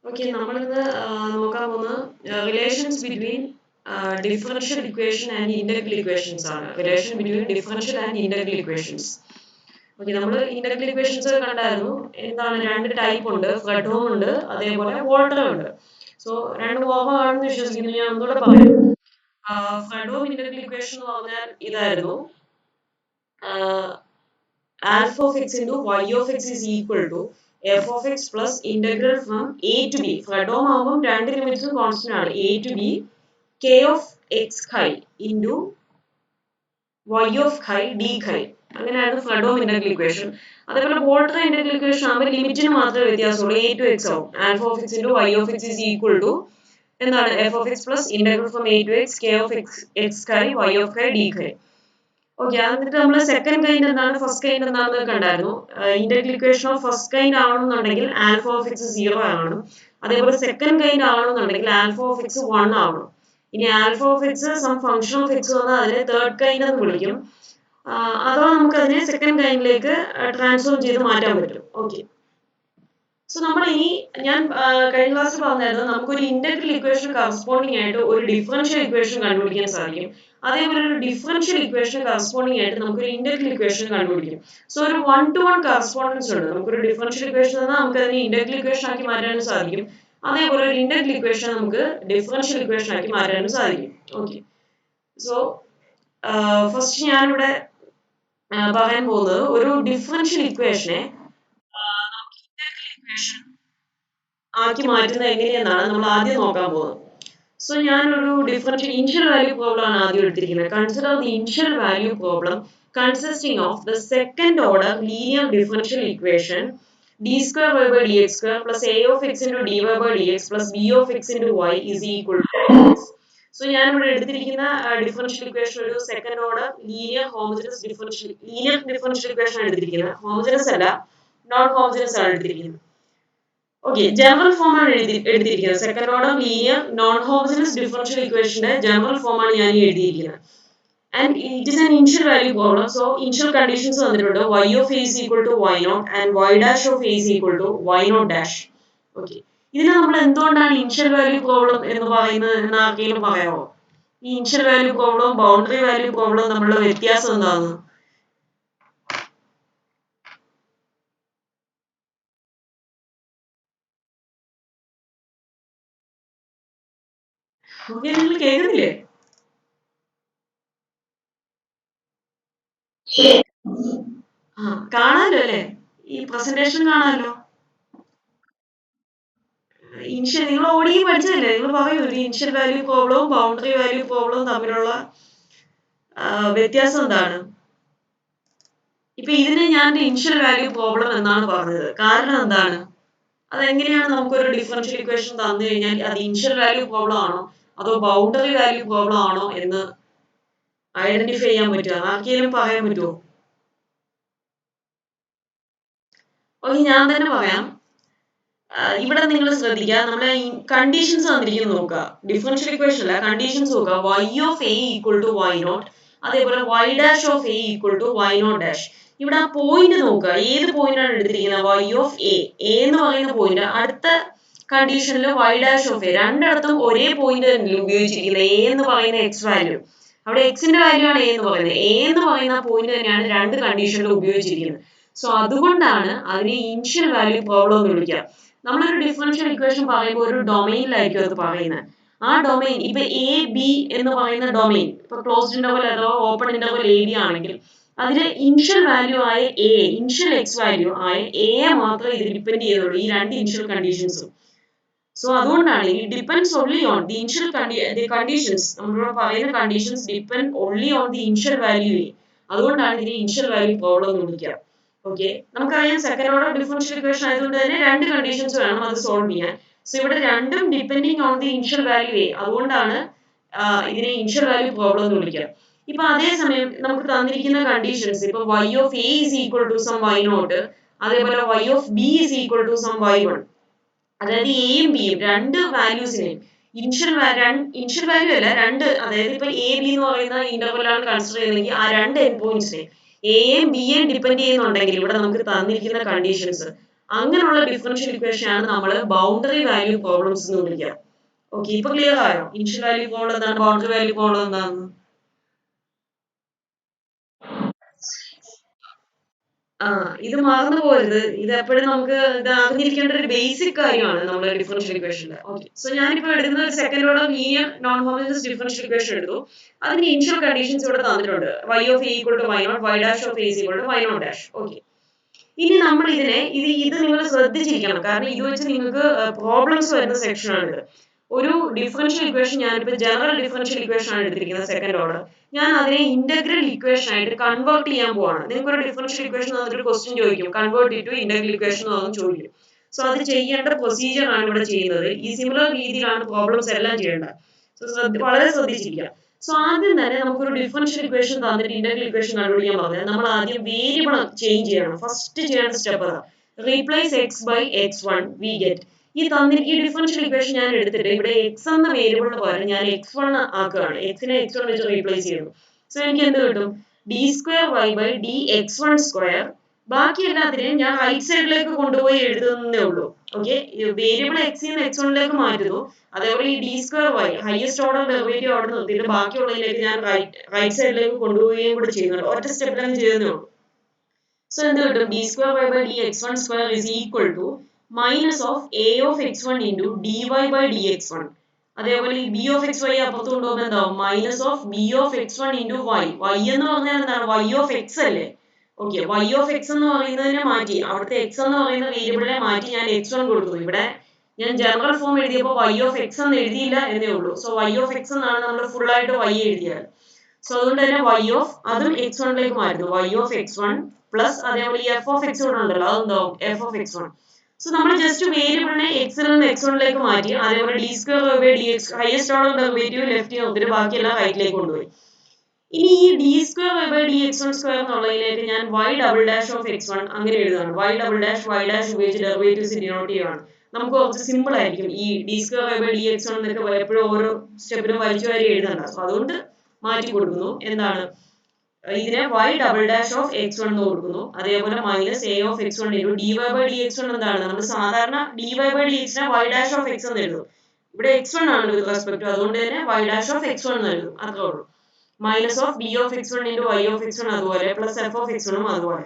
Okay, നമ്മളിന്ന് നോക്കാൻ പോകുന്നത് relations between differential equation and integral equations ആണ്. Relation between differential and integral equations. Okay, നമ്മൾ ഇന്റഗ്രൽ ഇക്വേഷൻസ് കണ്ടായിരുന്നു. എന്താണ്, രണ്ട് ടൈപ്പ് ഉണ്ട്, ഫ്രെഡ്ഹോം ഉണ്ട്, അതേപോലെ വോൾട്ടർ ഉണ്ട്. സോ രണ്ട് കോമൺ ആണെന്ന് വിശ്വസിക്കുന്നു. ഞാൻ ഒന്നുകൂടെ പറയാം. ഫ്രെഡ്ഹോം ഇന്റഗ്രൽ ഇക്വേഷൻ എന്ന് പറഞ്ഞാൽ ഇതായിരുന്നു: alpha of x into y of x is equal to f of x plus integral from a to b. Fredholm ആകുമ്പോൾ രണ്ട് ലിമിറ്റ്സും കോൺസ്റ്റന്റ് ആണ്. a to b k of x chi into y of chi d chi. അങ്ങനെയായിരുന്നു Fredholm integral equation. അതേപോലെ Walter integral equation ആകുമ്പോൾ ലിമിറ്റിന് മാത്രമേ വ്യത്യാസമുള്ളൂ. a to x ആവും. alpha of x into y of x is equal to എന്താണ്, f of x plus integral from a to x k of x chi y of chi d chi. Okay, എന്നിട്ട് നമ്മൾ second kind എന്താണ്, first kind എന്താണെന്ന് കണ്ടായിരുന്നു. Integral equation of first kind ആണെന്നുണ്ടെങ്കിൽ alpha of x 0 ആവണം. അതേപോലെ second kind ആണെന്നുണ്ടെങ്കിൽ alpha of x 1 ആവണം. ഇനി alpha of x some function of x വന്നാൽ അതിനെ തേർഡ് കൈൻഡ് എന്ന് വിളിക്കും. അഥവാ നമുക്ക് അതിനെ സെക്കൻഡ് കൈൻഡിലേക്ക് ട്രാൻസ്ഫോം ചെയ്ത് മാറ്റാൻ പറ്റും. ഓക്കെ, സോ നമ്മൾ ഇനി ഞാൻ കഴിഞ്ഞ ക്ലാസ്സിൽ പറഞ്ഞായിരുന്നു, നമുക്കൊരു ഇന്റഗ്രൽ ഇക്വേഷൻ കറസ്പോണ്ടിങ് ആയിട്ട് ഒരു ഡിഫറൻഷ്യൽ ഇക്വേഷൻ കണ്ടുപിടിക്കാൻ സാധിക്കും. അതേപോലെ ഒരു ഡിഫറൻഷ്യൽ ഇക്വേഷൻ കറസ്പോണ്ടിങ് ആയിട്ട് നമുക്കൊരു ഇന്റഗ്രൽ ഇക്വേഷൻ കണ്ടുപിടിക്കും. സോ ഒരു 1-to-1 കറസ്പോണ്ടൻസ് ഉണ്ട്. നമുക്കൊരു ഡിഫറൻഷ്യൽ ഇക്വേഷൻ തന്നാൽ നമുക്ക് അതിനെ ഇന്റഗ്രൽ ഇക്വേഷൻ ആക്കി മാറ്റാനും സാധിക്കും. അതേപോലെ ഒരു ഇന്റഗ്രൽ ഇക്വേഷൻ നമുക്ക് ഡിഫറൻഷ്യൽ ഇക്വേഷൻ ആക്കി മാറ്റാനും സാധിക്കും. ഓക്കെ, സോ ഫസ്റ്റ് ഞാനിവിടെ പറയാൻ പോകുന്നത് ഒരു ഡിഫറൻഷ്യൽ ഇക്വേഷനെ ആക്കി മാറ്റുന്നത് എങ്ങനെയെന്നാണ് നമ്മൾ ആദ്യം നോക്കാൻ പോകുന്നത്. സോ ഞാനൊരു ഡിഫറൻഷ്യൽ ഇനിഷ്യൽ വാല്യൂ പ്രോബ്ലം ആണ് ആദ്യം എടുത്തിരിക്കുന്നത്. Consider the initial value problem consisting of the second order linear differential equation d square y by dx square plus a of x into dy by dx plus b of x into y is equal to x. So ഞാൻ ഇവിടെ എടുത്തിരിക്കുന്ന differential equation ഒരു second order linear differential equation ആണ് എടുത്തിരിക്കുന്നത്. Homogeneous അല്ല, non homogeneous ആണ് എടുത്തിരിക്കുന്നത്. Okay, general form ആണ് എഴുതിയിരിക്കുന്നത്. Second order linear non homogeneous differential ഇക്വേഷന്റെ ജനറൽ ഫോം ആണ് ഞാൻ എഴുതിയിരിക്കുന്നത്. And it is an initial value problem. So initial conditions വന്നിട്ടുണ്ട്. y of a is equal to y naught and y dash of a is equal to y naught dash. Okay, ഇതിനെ നമ്മൾ എന്തുകൊണ്ടാണ് initial value problem എന്ന് പറയുന്നത് എന്ന് ആർക്കെങ്കിലും പറയാമോ? ഈ initial value problem boundary value problem തമ്മിലുള്ള വ്യത്യാസം എന്താണ്? ഓക്കെ, നിങ്ങൾ കേൾക്കുന്നില്ലേ? കാണാലോ അല്ലേ? ഈ പ്രസന്റേഷൻ കാണാലോ. ഇനിഷ്യൽ നിങ്ങൾ ഓടി പഠിച്ചതല്ലേ? നിങ്ങൾ പറയൂ, ഒരു ഇനിഷ്യൽ വാല്യൂ പ്രോബ്ലവും ബൗണ്ടറി വാല്യൂ പ്രോബ്ലവും തമ്മിലുള്ള വ്യത്യാസം എന്താണ്? ഇപ്പൊ ഇതിന് ഞാൻ ഇനിഷ്യൽ വാല്യൂ പ്രോബ്ലം എന്നാണ് പറഞ്ഞത്. കാരണം എന്താണ്? അതെങ്ങനെയാണ് നമുക്കൊരു ഡിഫറൻഷ്യൽ ഇക്വേഷൻ തന്നു കഴിഞ്ഞാൽ അത് ഇനിഷ്യൽ വാല്യൂ പ്രോബ്ലം ആണോ അതോ ബൗണ്ടറി വാല്യൂ പ്രോബ്ലം ആണോ എന്ന് ഐഡന്റിഫൈ ചെയ്യാൻ പറ്റുക? ആർക്കെങ്കിലും പറയാൻ പറ്റുമോ? ഓക്കെ, ഞാൻ തന്നെ പറയാം. ഇവിടെ നിങ്ങൾ ശ്രദ്ധിക്കുക, നമ്മുടെ കണ്ടീഷൻസ് തന്നിരിക്കുന്നത് നോക്കുക. ഡിഫറൻഷ്യൽ ഇക്വേഷൻ അല്ല, കണ്ടീഷൻസ് നോക്കുക. y of a equal to y not, അതേപോലെ y dash of a equal to y not dash. ഇവിടെ ആ പോയിന്റ് നോക്കുക, ഏത് പോയിന്റ് ആണ് എടുത്തിരിക്കുന്നത്? y ഓഫ് a എന്ന് പറയുന്ന പോയിന്റ്. അടുത്ത കണ്ടീഷനിൽ y ഡാഷ് ഓഫ് a, രണ്ടിടത്തും ഒരേ പോയിന്റ് തന്നെ ഉപയോഗിച്ചിരിക്കുന്നത്. a എന്ന് പറയുന്ന എക്സ് വാല്യൂ, അവിടെ എക്സിന്റെ വാല്യൂ ആണ് a എന്ന് പറയുന്നത്. a എന്ന് പറയുന്ന പോയിന്റ് തന്നെയാണ് രണ്ട് കണ്ടീഷനിലും ഉപയോഗിച്ചിരിക്കുന്നത്. സോ അതുകൊണ്ടാണ് അതിനെ ഇനിഷ്യൽ വാല്യൂ പ്രോബ്ലം എന്ന് വിളിക്കുക. നമ്മളൊരു ഡിഫറൻഷ്യൽ ഇക്വേഷൻ പറയുമ്പോൾ ഒരു ഡൊമൈനിലായിരിക്കും അത് പറയുന്നത്. ആ ഡൊമൈൻ ഇപ്പൊ എ ബി എന്ന് പറയുന്ന ഡൊമൈൻ, ഇപ്പൊ ക്ലോസ്ഡ് ഇന്റർവൽ അഥവാ ഓപ്പൺ ഇന്റർവൽ എ ബി ആണെങ്കിൽ അതിന് ഇനിഷ്യൽ വാല്യൂ ആയ എ, ഇനിഷ്യൽ എക്സ് വാല്യൂ ആയ എ മാത്രമേ ഇത് ഡിപ്പെൻഡ് ചെയ്യുള്ളൂ, ഈ രണ്ട് ഇനിഷ്യൽ കണ്ടീഷൻസും. സോ അതുകൊണ്ടാണ് ഈ depends only on the initial conditions. നമ്മളിവിടെ പറയുന്ന conditions depend only on the initial value A. അതുകൊണ്ടാണ് ഇതിനെ ഇനിഷ്യൽ വാല്യൂ പ്രോബ്ലം എന്ന് വിളിക്കുക. ഓക്കെ, നമുക്കറിയാം സെക്കൻഡ് ഓർഡർ ഡിഫറൻഷ്യൽ ഇക്വേഷൻ ആയതുകൊണ്ട് തന്നെ രണ്ട് കണ്ടീഷൻസ് വേണം അത് സോൾവ് ചെയ്യാൻ. സോ ഇവിടെ രണ്ടും depending on the initial value A. അതുകൊണ്ടാണ് ഇതിനെ ഇനിഷ്യൽ വാല്യൂ പ്രോബ്ലം എന്ന് വിളിക്കുക. ഇപ്പൊ അതേസമയം നമുക്ക് തന്നിരിക്കുന്ന കണ്ടീഷൻസ്, ഇപ്പൊ y of a is equal to some y naught, അതേപോലെ y of b is equal to some y1. അതായത് എയും ബിയും രണ്ട് വാല്യൂസിനെയും ഇനിഷ്യൽ വാല്യൂ അല്ല, രണ്ട്, അതായത് ഇപ്പൊ എ ബി എന്ന് പറയുന്ന ഇന്റർവെൽ ആണ് കൺസിഡർ ചെയ്യുന്നതെങ്കിൽ ആ രണ്ട് എൻഡ് പോയിന്റ്സിനെ എയും ബിയെയും ഡിപ്പെൻഡ് ചെയ്യുന്നുണ്ടെങ്കിൽ ഇവിടെ നമുക്ക് തന്നിരിക്കുന്ന കണ്ടീഷൻസ് അങ്ങനെയുള്ള ഡിഫറൻഷ്യൽ ഇക്വേഷൻ ആണ് നമ്മൾ ബൗണ്ടറി വാല്യൂ പ്രോബ്ലംസ് എന്ന് വിളിക്കുക. ഓക്കെ, ഇപ്പൊ ക്ലിയർ ആയോ? ഇനിഷ്യൽ വാല്യൂ പ്രോബ്ലം എന്താണ്, ബൗണ്ടറി വാല്യൂ പ്രോബ്ലം എന്താണ്? ഇത് മറന്നു പോകരുത്. ഇത് എപ്പോഴും നമുക്ക് ഇത് അറിഞ്ഞിരിക്കേണ്ട ഒരു ബേസിക് കാര്യമാണ് നമ്മുടെ ഡിഫറൻഷ്യൽ ഇക്വേഷനിൽ. ഓക്കെ, സോ ഞാനിപ്പോ എടുക്കുന്ന ഒരു second order linear non homogeneous differential equation എടുത്തു. അതിന്റെ ഇനിഷ്യൽ കണ്ടീഷൻസ് ഇവിടെ തന്നിട്ടുണ്ട്. y of a equal to y not, y dash of a equal to y not dash. Okay, ഇനി നമ്മൾ ഇത് നിങ്ങൾ ശ്രദ്ധിച്ചിരിക്കണം, കാരണം ഇത് വെച്ച് നിങ്ങൾക്ക് പ്രോബ്ലംസ് വരുന്ന സെക്ഷനാണിത്. ഒരു ഡിഫറൻഷ്യൽ ഇക്വേഷൻ, ഞാനിപ്പോൾ ജനറൽ ഡിഫറൻഷ്യൽ ഇക്വേഷൻ ആണ് എടുത്തിരിക്കുന്നത് സെക്കൻഡ് ഓർഡർ. ഞാൻ അതിനെ ഇന്റഗ്രൽ ഇക്വേഷൻ ആയിട്ട് കൺവേർട്ട് ചെയ്യാൻ പോവാണ്. നിങ്ങൾക്ക് ഒരു ഡിഫറൻഷ്യൽ ഇക്വേഷൻ തന്നിട്ട് ക്വസ്റ്റ്യൻ ചോദിക്കും, കൺവേർട്ട് ടു ഇന്റഗ്രൽ ഇക്വേഷൻ എന്ന് ചോദിക്കും. സോ അത് ചെയ്യേണ്ട പ്രൊസീജിയർ ആണ് ഇവിടെ ചെയ്യുന്നത്. ഈ സിമിലർ രീതിയിലാണ് പ്രോബ്ലംസ് എല്ലാം ചെയ്യേണ്ടത്. സോ വളരെ ശ്രദ്ധിച്ചിരിക്കുക. സോ ആദ്യം തന്നെ നമുക്കൊരു ഡിഫറൻഷ്യൽ ഇക്വേഷൻ തന്നിട്ട് ഇന്റഗ്രൽ ഇക്വേഷൻ കണ്ടുപിടിക്കാൻ പറഞ്ഞാൽ നമ്മൾ ആദ്യം വേരിയബിൾ ചേഞ്ച് ചെയ്യണം. ഫസ്റ്റ് ചെയ്യേണ്ട സ്റ്റെപ്പ് അതാ. Replace x by x one we get. ഈ ഡിഫറൻഷ്യൽ ഇക്വേഷൻ ഞാൻ എടുത്തിട്ട് ഇവിടെ എക്സ് എന്ന വേരിയബിളിന് പകരം ഞാൻ എക്സ് വൺ ആക്കുകയാണ്. എക്സിനെ എക്സ് വൺ വെച്ച് റീപ്ലേസ് ചെയ്യുന്നു. സോ എനിക്ക് എന്ത് കിട്ടും? D square y by d x one square. ബാക്കി എല്ലാത്തിനെയും ഞാൻ റൈറ്റ് സൈഡിലേക്ക് കൊണ്ടുപോയി എഴുതുന്നേ ഉള്ളൂ. ഓക്കെ, വേരിയബിൾ എക്സിൽ നിന്ന് എക്സ് വണ്ണിലേക്ക് മാറ്റുന്നു. അതേപോലെ ഈ d square y highest order derivative അവിടെ നിർത്തിയിട്ട് ബാക്കിയുള്ളതിലേക്ക് ഞാൻ റൈറ്റ് സൈഡിലേക്ക് കൊണ്ടുപോവുകയും കൂടെ ചെയ്യുന്നുണ്ട്. ഒറ്റ സ്റ്റെപ്പിലാണ് ചെയ്യുന്നേ ഉള്ളൂ. സോ എന്ത് കിട്ടും? D square y by d x one square is equal to minus of a of x one into d y by d x one. അതേപോലെ ഈ ബി ഓഫ് എക്സ് വൈ അപ്പുറത്ത് കൊണ്ടുപോകുമ്പോൾ എന്താവും? Minus of b of x one into y. Y എന്ന് പറഞ്ഞാൽ എന്താണ്? Y of x അല്ലേ? Okay, y of x എന്ന് പറയുന്നതിനെ മാറ്റി, അവിടുത്തെ എക്സ് എന്ന് പറയുന്ന വേരിയബിളിനെ മാറ്റി ഞാൻ എക്സ് വൺ കൊടുക്കുന്നു. ഇവിടെ ഞാൻ ജനറൽ ഫോം എഴുതിയപ്പോൾ വൈ ഓഫ് എക്സ് എന്ന് എഴുതിയില്ല എന്നേ ഉള്ളൂ. സോ വൈ ഓഫ് എക്സ് എന്നാണ് നമ്മൾ ഫുൾ ആയിട്ട് വൈ എഴുതിയാൽ. സോ അതുകൊണ്ട് തന്നെ വൈ ഓഫ് അതും എക്സ് വണ്ണിലേക്ക് മാറ്റുന്നു. Y of x one plus അതേപോലെ ഈ എഫ് ഓഫ് എക്സ് വൺ ഉണ്ടല്ലോ, അതെന്താവും? F of x one. So നമ്മൾ ജസ്റ്റ് വേരിയബിളിനെ എക്സിൽ നിന്ന് എക്സ് വണ്ണിലേക്ക് മാറ്റി. അതേപോലെ d square by d x highest order derivative left നോക്കിയിട്ട് ബാക്കിയെല്ലാം റൈറ്റിലേക്ക് കൊണ്ടുപോയി. ഇനി ഈ d square by d x one square എന്നുള്ളതിലേക്ക് ഞാൻ y double dash of x one അങ്ങനെ എഴുതാണ്. Y double dash y dash ഉപയോഗിച്ച് ഡെറിവേറ്റീവ്സ് ഡിനോട്ട് ചെയ്യുകയാണ്. നമുക്ക് കുറച്ച് സിമ്പിൾ ആയിരിക്കും. ഈ d square by d x one എന്നൊക്കെ എപ്പോഴും ഓരോ സ്റ്റെപ്പിലും വലിച്ചു വാരി എഴുതണ്ട. സോ അതുകൊണ്ട് മാറ്റി കൊടുക്കുന്നു. എന്താണ്? ഇതിനെ y double dash of x one എന്ന് കൊടുക്കുന്നു. അതേപോലെ minus a of x one d y by d x one എന്താണ്? നമ്മൾ സാധാരണ ഡി വൈ ബൈ ഡി എക്സിനെ വൈ ഡാഷ് ഓഫ് എക്സ് എന്ന് എഴുതും. ഇവിടെ എക്സ് വൺ ആണ് വിത്ത് റെസ്പെക്ട്, അതുകൊണ്ട് തന്നെ y dash of x one എന്ന് എഴുതും. അത്രേ ഉള്ളൂ. Minus of b of x one into y of x one അതുപോലെ പ്ലസ് എഫ് ഓഫ് എക്സ് വണ്ണും അതുപോലെ.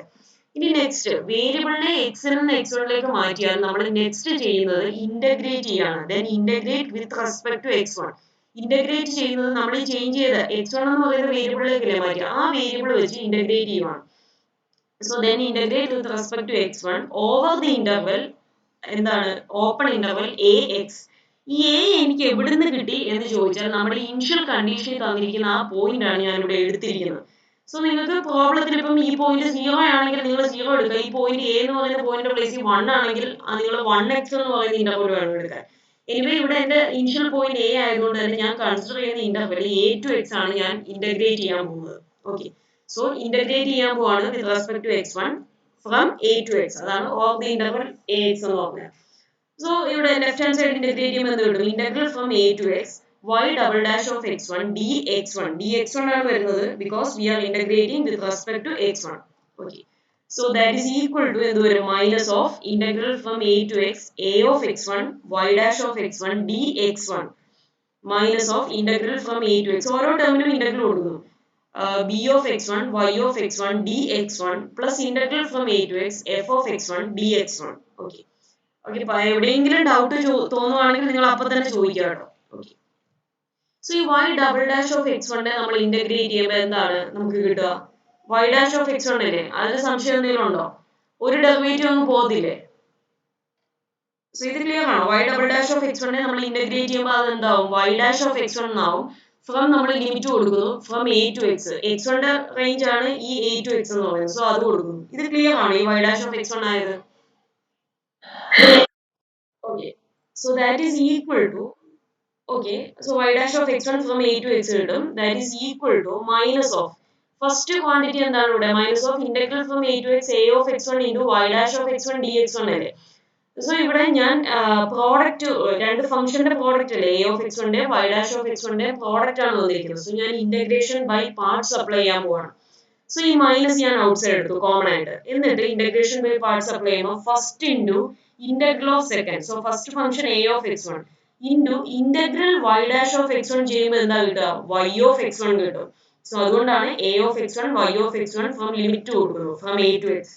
ഇനി നെക്സ്റ്റ് വേരിയബിളിനെ എക്സിൽ നിന്ന് എക്സ് വണ്ണിലേക്ക് മാറ്റിയാൽ നമ്മൾ നെക്സ്റ്റ് ചെയ്യുന്നത് ഇന്റഗ്രേറ്റ് ചെയ്യാണ്. Then integrate with respect to x one. Integrate ചെയ്യുന്നത് നമ്മൾ ചേഞ്ച് ചെയ്ത എക്സ് വൺ എന്ന് പറയുന്ന വേരിയബിളിലേക്കല്ലേ മാറ്റുക, ആ വേരിയബിൾ വെച്ച് ഇന്റഗ്രേറ്റ് ചെയ്യുവാണ്. So then integrate with respect to x one over the interval എന്താണ്? Open interval a x. ഈ എ എനിക്ക് എവിടുന്ന് കിട്ടി എന്ന് ചോദിച്ചാൽ നമ്മുടെ ഇനിഷ്യൽ കണ്ടീഷനിൽ തന്നിരിക്കുന്ന ആ പോയിന്റ് ആണ് ഞാൻ ഇവിടെ എടുത്തിരിക്കുന്നത്. സോ നിങ്ങൾക്ക് പ്രോബ്ലത്തിൽ ഇപ്പം ഈ പോയിന്റ് 0 ആണെങ്കിൽ നിങ്ങൾ 0 എടുക്കുക. ഈ പോയിന്റ് എ എന്ന് പറയുന്ന പോയിന്റ് പ്ലേസിൽ 1 ആണെങ്കിൽ നിങ്ങൾ 1x എന്ന് പറയുന്ന ഇന്റർവെൽ വേണം എടുക്കാൻ. എനിവേ ഇവിടെ എന്റെ ഇനിഷ്യൽ പോയിന്റ് എ ആയതുകൊണ്ട് തന്നെ ഞാൻ കൺസിഡർ ചെയ്യുന്ന ഇന്റർവെൽ എ ടു എക്സ് ആണ് ഞാൻ ഇന്റഗ്രേറ്റ് ചെയ്യാൻ പോകുന്നത്. ഓക്കെ, സോ ഇന്റഗ്രേറ്റ് ചെയ്യാൻ പോവാണ് with respect to x one from a to x. അതാണ് of the interval a x എന്ന് പറഞ്ഞത്. സോ ഇവിടെ ലെഫ്റ്റ് ഹാൻഡ് സൈഡ് ഇന്റഗ്രേറ്റ് ചെയ്യുമ്പോൾ എന്ത് കിട്ടും? Integral from a to x y double dash of x1 dx1. dx1 ആണ് വരുന്നത് because we are integrating with respect to x1. Okay, so that is equal to എന്ത് വരും? Minus of integral from a to x a of x1 y dash of x1 dx1 minus of integral from a to x. ഓരോ ടേമിനും integral കൊടുക്കുന്നു. b of x1 y of x1 dx1 plus integral from a to x f of x1 dx1. Okay okay, എവിടെയെങ്കിലും doubt തോന്നുവാണെങ്കിൽ നിങ്ങൾ അപ്പൊ തന്നെ ചോദിക്കുക കേട്ടോ. ഓക്കെ, സോ ഈ y double dash of x വണ്ണിനെ നമ്മൾ ഇന്റഗ്രേറ്റ് ചെയ്യുമ്പോൾ എന്താണ് നമുക്ക് കിട്ടുക? y dash of x one അല്ലേ? അതിന് സംശയം എന്തെങ്കിലും ഉണ്ടോ? ഒരു ഡെറിവേറ്റീവ് ഒന്നും പോകത്തില്ലേ? സോ ഇത് ക്ലിയർ ആണോ? y double dash of x വണ്ണിനെ നമ്മൾ ഇന്റഗ്രേറ്റ് ചെയ്യുമ്പോൾ അത് എന്താവും? y dash of x one എന്നാവും. ഫ്രം നമ്മൾ ലിമിറ്റ് കൊടുക്കുന്നു from a to x. X വണ്ണിന്റെ റേഞ്ച് ആണ് ഈ a ടു x എന്ന് പറയുന്നത്. സോ അത് കൊടുക്കുന്നു. ഇത് ക്ലിയർ ആണോ? ഈ y dash of x one ആയത്? Okay, so that is equal to okay, so y dash of x1 from a to x കിട്ടും. That is equal to minus of first quantity എന്താണ് ഇവിടെ? Minus of integral from a to x a of x1 into y dash of x1 dx1 അല്ലേ? So ഇവിടെ ഞാൻ product രണ്ട് ഫംഗ്ഷന്റെ product അല്ലേ, a of x1 y dash of x1 product ആണ് വന്നിരിക്കുന്നത്. സോ ഞാൻ ഇന്റഗ്രേഷൻ ബൈ പാർട്സ് അപ്ലൈ ചെയ്യാൻ പോവാണ്. സോ ഈ മൈനസ് ഞാൻ ഔട്ട്സൈഡ് എടുത്തു കോമൺ ആയിട്ട്. എന്നിട്ട് ഇന്റഗ്രേഷൻ ബൈ പാർട്സ് അപ്ലൈ ചെയ്യുമ്പോൾ first into integral of second, so first function a of x one into integral y dash of x one ചെയ്യുമ്പോൾ എന്താ കിട്ടുക, വൈ ഓഫ് എക്സ് വൺ കിട്ടും. സോ അതുകൊണ്ടാണ് a of x one y of x one from limit കൊടുക്കുന്നു from a to x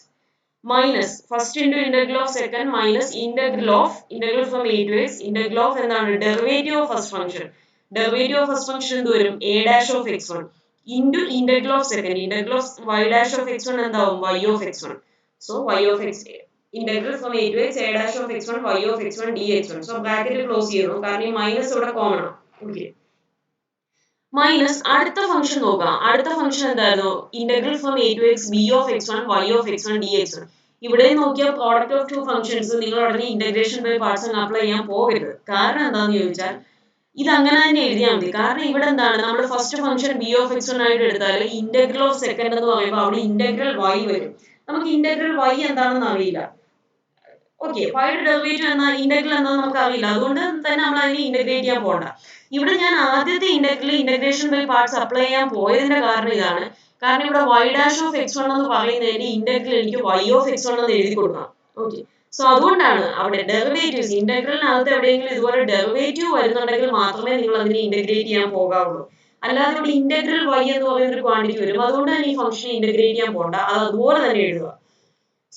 minus first into integral of second minus integral from a to x integral of എന്താണ് derivative of first function. Derivative of first function എന്ത് വരും, a dash of x one into integral of second, integral of y dash of x1 എന്താവും y of x1. So y of x integral from a to x a dash of x1 y of x1 dx1. So bracket close ചെയ്യുന്നു കാരണം ഈ minus ഇവിടെ common ആണ്. Okay, minus അടുത്ത function നോക്കാം. അടുത്ത function എന്തായിരുന്നു, integral from a to x b of x1 y of x1 dx1. ഇവിടെ നോക്കിയാൽ പ്രോഡക്റ്റ് ഓഫ് ടു ഫംഗ്ഷൻസ് നിങ്ങൾ ഉടനെ ഇന്റഗ്രേഷൻ ബൈ പാർട്സ് അങ്ങ് അപ്ലൈ ചെയ്യാൻ പോകരുത്. കാരണം എന്താണെന്ന് ചോദിച്ചാൽ ഇത് അങ്ങനെ തന്നെ എഴുതിയാൽ മതി. കാരണം ഇവിടെ എന്താണ്, നമ്മൾ first function B of x one ആയിട്ട് എടുത്താൽ ഇന്റഗ്രൽ ഓഫ് സെക്കൻഡ് എന്ന് പറയുമ്പോൾ അവിടെ ഇന്റഗ്രൽ വൈ വരും. നമുക്ക് ഇന്റഗ്രൽ വൈ എന്താണെന്ന് അറിയില്ല. ഓക്കെ, വൈയുടെ ഡെറിവേറ്റീവ് എന്നാ ഇന്റഗ്രൽ എന്താണെന്ന് നമുക്ക് അറിയില്ല. അതുകൊണ്ട് തന്നെ നമ്മൾ അതിനെ ഇന്റഗ്രേറ്റ് ചെയ്യാൻ പോകണ്ട. ഇവിടെ ഞാൻ ആദ്യത്തെ ഇന്റഗ്രേഷൻ ബൈ പാർട്സ് അപ്ലൈ ചെയ്യാൻ പോയതിന്റെ കാരണം ഇതാണ്. കാരണം ഇവിടെ y dash of x one എന്ന് പറയുന്നതിന്റെ ഇന്റഗ്രൽ എനിക്ക് വൈ ഓഫ് എക്സ് വൺ എന്ന് എഴുതി കൊടുക്കണം. ഓക്കെ, സോ അതുകൊണ്ടാണ് അവിടെ ഡെറിവേറ്റീവ്സ് ഇന്റഗ്രലിനകത്ത് എവിടെയെങ്കിലും ഇതുപോലെ ഡെറിവേറ്റീവ് വരുന്നുണ്ടെങ്കിൽ മാത്രമേ നിങ്ങൾ അതിനെ ഇന്റഗ്രേറ്റ് ചെയ്യാൻ പോകാവുള്ളൂ. അല്ലാതെ ഇവിടെ ഇന്റഗ്രൽ വൈ എന്ന് പറയുന്ന ഒരു ക്വാണ്ടിറ്റി വരും. അതുകൊണ്ട് തന്നെ ഈ ഫംഗ്ഷൻ ഇന്റഗ്രേറ്റ് ചെയ്യാൻ പോകണ്ട, അത് അതുപോലെ തന്നെ എഴുതുക.